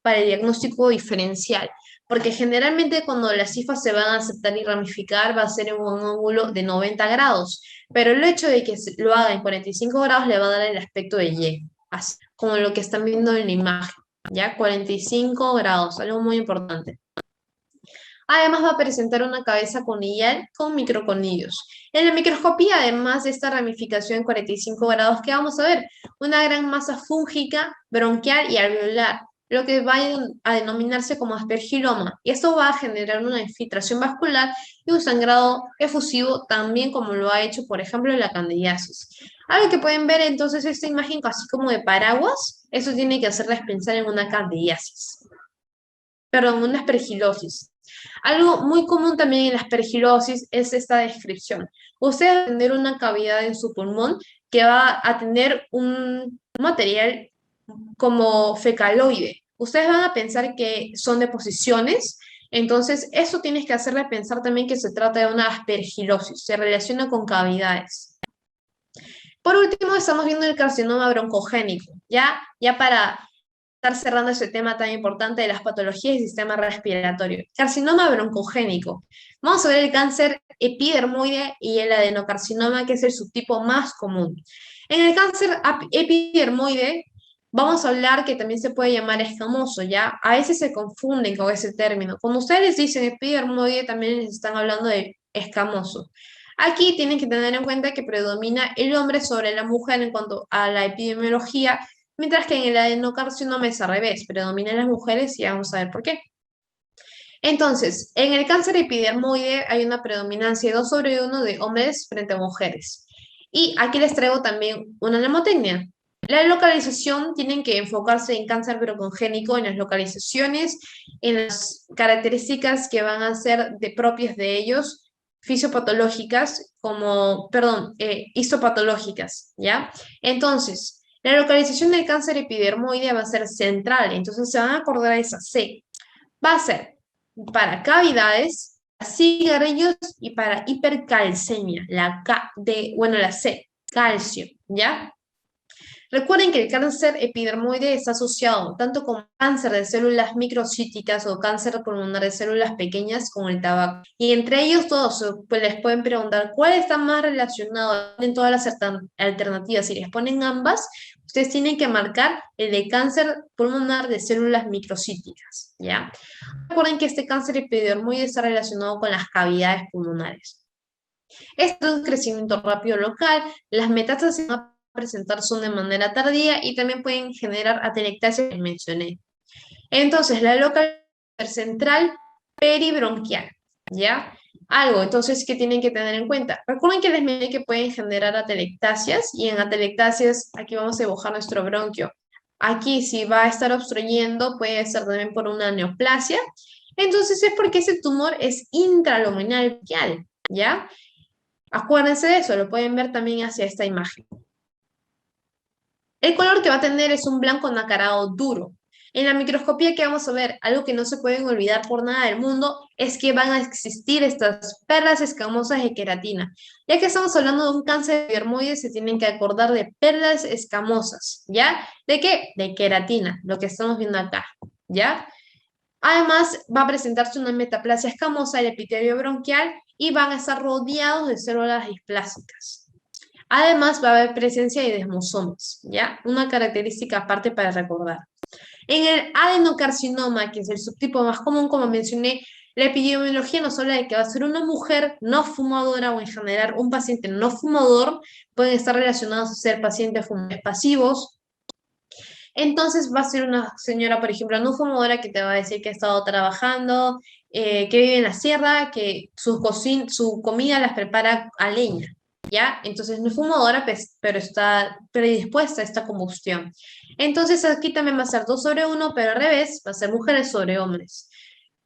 para el diagnóstico diferencial, porque generalmente cuando las cifras se van a aceptar y ramificar va a ser en un ángulo de 90 grados, pero el hecho de que lo haga en 45 grados le va a dar el aspecto de Y, así como lo que están viendo en la imagen, ¿ya? 45 grados, algo muy importante. Además va a presentar una cabeza conillal con microconillos. En la microscopía, además de esta ramificación en 45 grados, ¿qué vamos a ver? Una gran masa fúngica, bronquial y alveolar, lo que va a denominarse como aspergiloma. Y esto va a generar una infiltración vascular y un sangrado efusivo, también como lo ha hecho, por ejemplo, la candidiasis. Algo que pueden ver entonces esta imagen así como de paraguas, eso tiene que hacerles pensar en una candidiasis. Perdón, una aspergilosis. Algo muy común también en la aspergilosis es esta descripción. Usted va a tener una cavidad en su pulmón que va a tener un material como fecaloide. Ustedes van a pensar que son deposiciones, entonces eso tienes que hacerle pensar también que se trata de una aspergilosis, se relaciona con cavidades. Por último, estamos viendo el carcinoma broncogénico, ya para estar cerrando ese tema tan importante de las patologías del sistema respiratorio. Carcinoma broncogénico. Vamos a ver el cáncer epidermoide y el adenocarcinoma, que es el subtipo más común. En el cáncer epidermoide, vamos a hablar que también se puede llamar escamoso, ¿ya? A veces se confunden con ese término. Cuando ustedes dicen epidermoide, también les están hablando de escamoso. Aquí tienen que tener en cuenta que predomina el hombre sobre la mujer en cuanto a la epidemiología, mientras que en el adenocarcinoma es al revés, predominan las mujeres y vamos a ver por qué. Entonces, en el cáncer epidermoide hay una predominancia de 2 sobre 1 de hombres frente a mujeres. Y aquí les traigo también una mnemotecnia. La localización tienen que enfocarse en cáncer broncogénico, en las localizaciones, en las características que van a ser propias de ellos, fisiopatológicas, histopatológicas, ¿ya? Entonces, la localización del cáncer epidermoide va a ser central, entonces se van a acordar esa C. Va a ser para cavidades, cigarrillos y para hipercalcemia, la C, calcio, ¿ya? Recuerden que el cáncer epidermoide está asociado tanto con cáncer de células microcíticas o cáncer pulmonar de células pequeñas con el tabaco. Y entre ellos todos pues, les pueden preguntar cuál está más relacionado en todas las alternativas. Si les ponen ambas, ustedes tienen que marcar el de cáncer pulmonar de células microcíticas, ¿ya? Recuerden que este cáncer epidermoide está relacionado con las cavidades pulmonares. Esto es un crecimiento rápido local, las metástasis van a presentarse de manera tardía y también pueden generar atelectasia que mencioné. Entonces, la local central peribronquial, ¿ya? Entonces, ¿qué tienen que tener en cuenta? Recuerden que les mencioné que pueden generar atelectasias y en atelectasias, aquí vamos a dibujar nuestro bronquio. Aquí, si va a estar obstruyendo, puede ser también por una neoplasia. Entonces, es porque ese tumor es intraluminal bronquial, ¿ya? Acuérdense de eso, lo pueden ver también hacia esta imagen. El color que va a tener es un blanco nacarado duro. En la microscopía que vamos a ver, algo que no se pueden olvidar por nada del mundo, es que van a existir estas perlas escamosas de queratina. Ya que estamos hablando de un cáncer de dermoides, se tienen que acordar de perlas escamosas, ¿ya? ¿De qué? De queratina, lo que estamos viendo acá, ¿ya? Además, va a presentarse una metaplasia escamosa del epitelio bronquial y van a estar rodeados de células displásicas. Además, va a haber presencia de desmosomas, ¿ya? Una característica aparte para recordar. En el adenocarcinoma, que es el subtipo más común, como mencioné, la epidemiología nos habla de que va a ser una mujer no fumadora o en general un paciente no fumador, pueden estar relacionados a ser pacientes fumadores pasivos. Entonces va a ser una señora, por ejemplo, no fumadora que te va a decir que ha estado trabajando, que vive en la sierra, que su comida las prepara a leña, ¿ya? Entonces no es fumadora, pues, pero está predispuesta a esta combustión. Entonces aquí también va a ser 2 sobre 1, pero al revés, va a ser mujeres sobre hombres.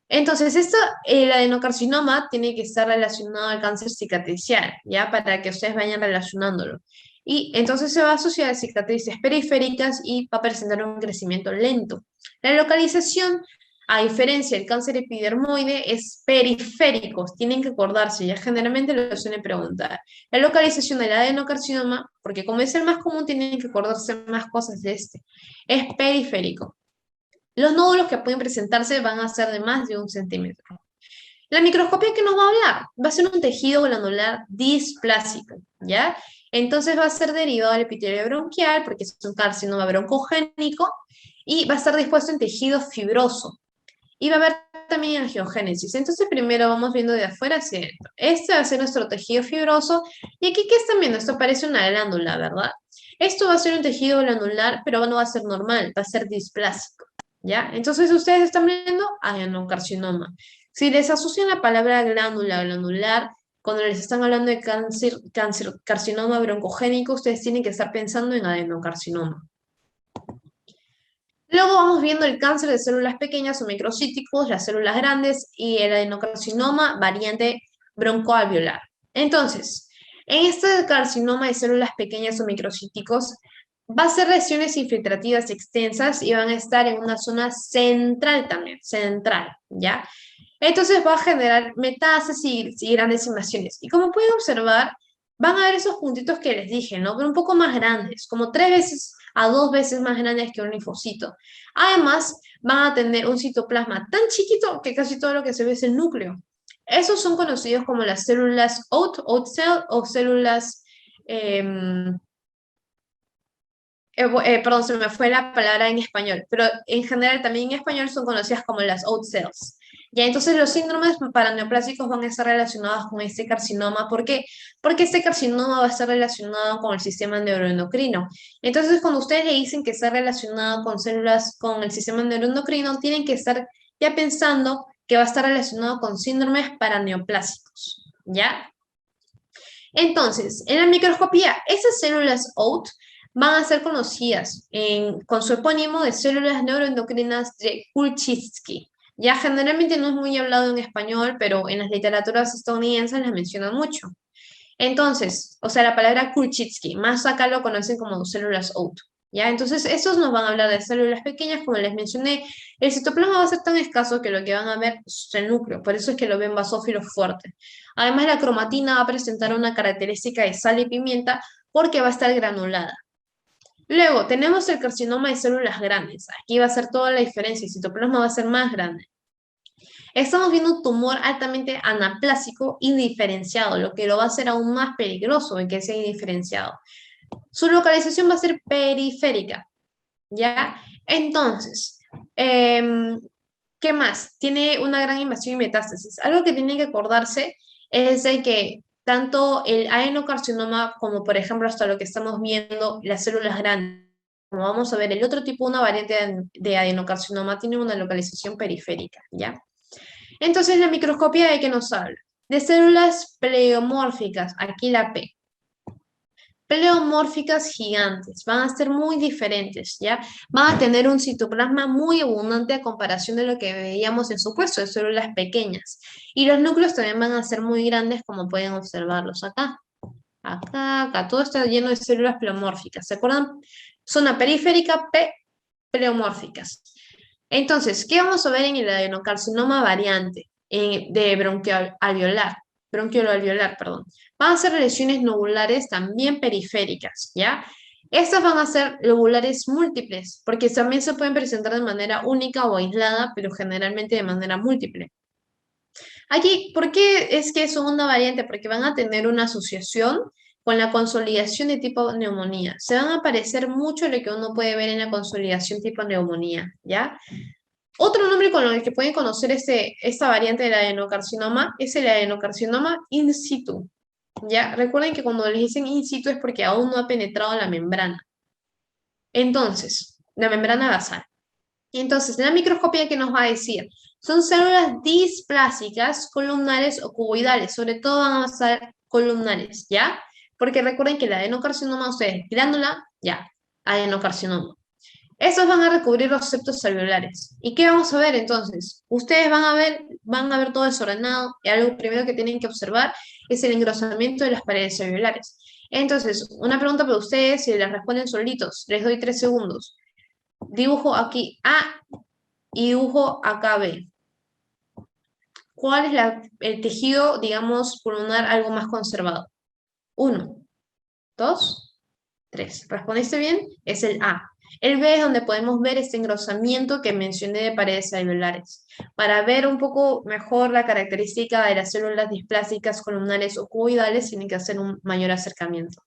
Entonces, el adenocarcinoma tiene que estar relacionado al cáncer cicatricial, ¿ya? Para que ustedes vayan relacionándolo. Y entonces se va a asociar a cicatrices periféricas y va a presentar un crecimiento lento. La localización, a diferencia del cáncer epidermoide, es periférico. Tienen que acordarse, ya generalmente lo suelen preguntar. La localización del adenocarcinoma, porque como es el más común, tienen que acordarse más cosas de este. Es periférico. Los nódulos que pueden presentarse van a ser de más de 1 centímetro. La microscopía que nos va a hablar va a ser un tejido glandular displásico, ¿ya? Entonces va a ser derivado del epitelio bronquial, porque es un carcinoma broncogénico, y va a estar dispuesto en tejido fibroso. Y va a haber también angiogénesis. Entonces primero vamos viendo de afuera hacia adentro. Este va a ser nuestro tejido fibroso. Y aquí, ¿qué están viendo? Esto parece una glándula, ¿verdad? Esto va a ser un tejido glandular, pero no va a ser normal, va a ser displásico, ¿ya? Entonces ustedes están viendo adenocarcinoma. Si les asocian la palabra glándula, glandular, cuando les están hablando de carcinoma broncogénico, ustedes tienen que estar pensando en adenocarcinoma. Luego vamos viendo el cáncer de células pequeñas o microcíticos, las células grandes y el adenocarcinoma variante broncoalveolar. Entonces, en este carcinoma de células pequeñas o microcíticos, Va a ser lesiones infiltrativas extensas y van a estar en una zona central también, central, ¿ya? Entonces va a generar metástasis y grandes invasiones. Y como pueden observar, van a ver esos puntitos que les dije, ¿no? Pero un poco más grandes, como 3 veces a 2 veces más grandes que un linfocito. Además, van a tener un citoplasma tan chiquito que casi todo lo que se ve es el núcleo. Esos son conocidos como las células OAT cell o células perdón, se me fue la palabra en español, pero en general también en español son conocidas como las oat cells. Ya, entonces los síndromes paraneoplásicos van a estar relacionados con este carcinoma. ¿Por qué? Porque este carcinoma va a estar relacionado con el sistema neuroendocrino. Entonces, cuando ustedes le dicen que está relacionado con células con el sistema neuroendocrino, tienen que estar ya pensando que va a estar relacionado con síndromes paraneoplásicos. ¿Ya? Entonces, en la microscopía, esas células OAT van a ser conocidas con su epónimo de células neuroendocrinas de Kulczycki. Ya generalmente no es muy hablado en español, pero en las literaturas estadounidenses las mencionan mucho. Entonces, o sea, la palabra Kulczycki, más acá lo conocen como células OAT. ¿Ya? Entonces, estos nos van a hablar de células pequeñas, como les mencioné. El citoplasma va a ser tan escaso que lo que van a ver es el núcleo, por eso es que lo ven basófilo fuerte. Además, la cromatina va a presentar una característica de sal y pimienta porque va a estar granulada. Luego, tenemos el carcinoma de células grandes. Aquí va a ser toda la diferencia, el citoplasma va a ser más grande. Estamos viendo un tumor altamente anaplásico indiferenciado, lo que lo va a hacer aún más peligroso de que sea indiferenciado. Su localización va a ser periférica, ¿ya? Entonces, ¿qué más? Tiene una gran invasión y metástasis. Algo que tienen que acordarse es de que tanto el adenocarcinoma como, por ejemplo, hasta lo que estamos viendo, las células grandes, como vamos a ver, el otro tipo, una variante de adenocarcinoma, tiene una localización periférica, ¿ya? Entonces, la microscopía de qué nos habla? De células pleomórficas, aquí la P. Pleomórficas gigantes, van a ser muy diferentes, ¿ya? Van a tener un citoplasma muy abundante a comparación de lo que veíamos en su puesto de células pequeñas. Y los núcleos también van a ser muy grandes, como pueden observarlos acá. Acá, todo está lleno de células pleomórficas, ¿se acuerdan? Zona periférica, P, pleomórficas. Entonces, ¿qué vamos a ver en el adenocarcinoma variante de bronquioalveolar, perdón? Van a ser lesiones nodulares también periféricas, ¿ya? Estas van a ser lobulares múltiples, porque también se pueden presentar de manera única o aislada, pero generalmente de manera múltiple. Aquí, ¿por qué es que son una variante? Porque van a tener una asociación con la consolidación de tipo neumonía. Se van a parecer mucho a lo que uno puede ver en la consolidación tipo neumonía, ¿ya? Otro nombre con el que pueden conocer esta variante del adenocarcinoma es el adenocarcinoma in situ. ¿Ya? Recuerden que cuando les dicen in situ es porque aún no ha penetrado la membrana. Entonces, la membrana basal. Entonces, la microscopía, ¿qué nos va a decir? Son células displásicas, columnares o cuboidales. Sobre todo van a ser columnares, ¿ya? Porque recuerden que el adenocarcinoma, ustedes, glándula, ya, adenocarcinoma. Estos van a recubrir los septos alveolares. ¿Y qué vamos a ver entonces? Ustedes van a ver todo desordenado y algo primero que tienen que observar es el engrosamiento de las paredes alveolares. Entonces, una pregunta para ustedes, si las responden solitos, les doy 3 segundos. Dibujo aquí A y dibujo acá B. ¿Cuál es el tejido, digamos, pulmonar algo más conservado? 1, 2, 3. ¿Respondiste bien? Es el A. El B es donde podemos ver este engrosamiento que mencioné de paredes alveolares. Para ver un poco mejor la característica de las células displásicas columnares o cuboidales, tienen que hacer un mayor acercamiento.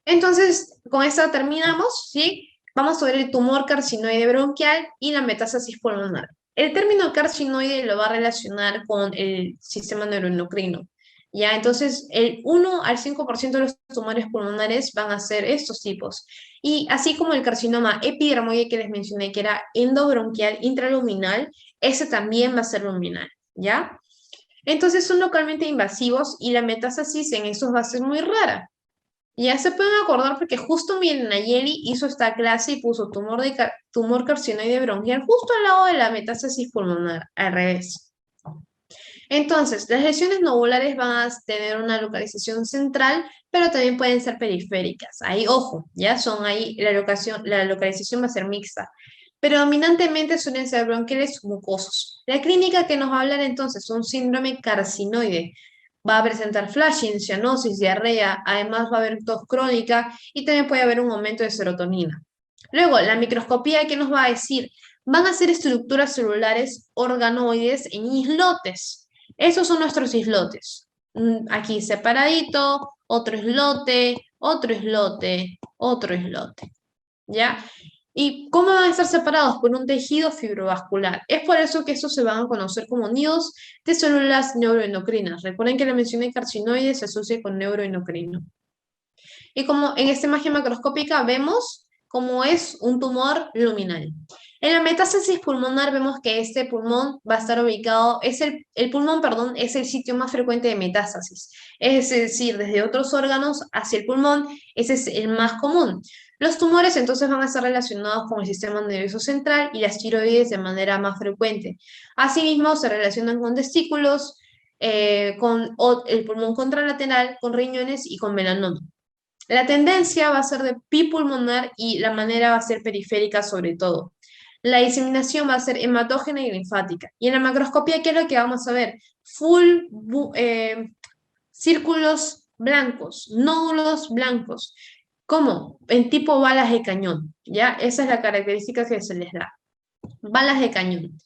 Entonces, con esto terminamos, ¿sí? Vamos a ver el tumor carcinoide bronquial y la metástasis pulmonar. El término carcinoide lo va a relacionar con el sistema neuroendocrino. ¿Ya? Entonces, el 1 al 5% de los tumores pulmonares van a ser estos tipos. Y así como el carcinoma epidermoide que les mencioné, que era endobronquial intraluminal, ese también va a ser luminal, ¿ya? Entonces, son localmente invasivos y la metástasis en estos va a ser muy rara. Ya se pueden acordar porque justo mi Nayeli hizo esta clase y puso tumor carcinoide bronquial justo al lado de la metástasis pulmonar, al revés. Entonces, las lesiones nodulares van a tener una localización central, pero también pueden ser periféricas. Ahí, ojo, ya son ahí, la localización va a ser mixta. Predominantemente suelen ser bronquiales mucosos. La clínica que nos va a hablar entonces es un síndrome carcinoide. Va a presentar flashing, cianosis, diarrea, además va a haber tos crónica y también puede haber un aumento de serotonina. Luego, la microscopía, ¿qué nos va a decir? Van a ser estructuras celulares organoides en islotes. Esos son nuestros islotes. Aquí separadito, otro islote, otro islote, otro islote. ¿Ya? ¿Y cómo van a estar separados? Por un tejido fibrovascular. Es por eso que estos se van a conocer como nidos de células neuroendocrinas. Recuerden que la mención de carcinoide se asocia con neuroendocrino. Y como en esta imagen macroscópica vemos cómo es un tumor luminal. En la metástasis pulmonar vemos que este pulmón va a estar ubicado, el pulmón, perdón, es el sitio más frecuente de metástasis. Es decir, desde otros órganos hacia el pulmón, ese es el más común. Los tumores entonces van a estar relacionados con el sistema nervioso central y las tiroides de manera más frecuente. Asimismo, se relacionan con testículos, con el pulmón contralateral, con riñones y con melanoma. La tendencia va a ser de bipulmonar y la manera va a ser periférica sobre todo. La diseminación va a ser hematógena y linfática. Y en la macroscopía, ¿qué es lo que vamos a ver? Círculos blancos, nódulos blancos, como en tipo balas de cañón, ¿ya? Esa es la característica que se les da. Balas de cañón.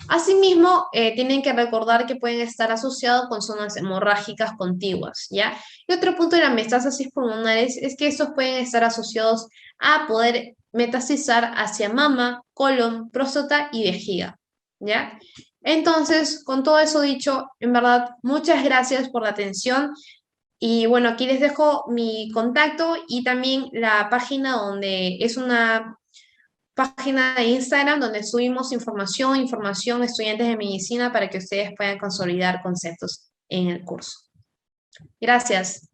Asimismo, tienen que recordar que pueden estar asociados con zonas hemorrágicas contiguas, ¿ya? Y otro punto de las metástasis pulmonares es que estos pueden estar asociados a poder metastasizar hacia mama, colon, próstata y vejiga, ¿ya? Entonces, con todo eso dicho, en verdad, muchas gracias por la atención. Y bueno, aquí les dejo mi contacto y también la página donde es una página de Instagram donde subimos información de estudiantes de medicina para que ustedes puedan consolidar conceptos en el curso. Gracias.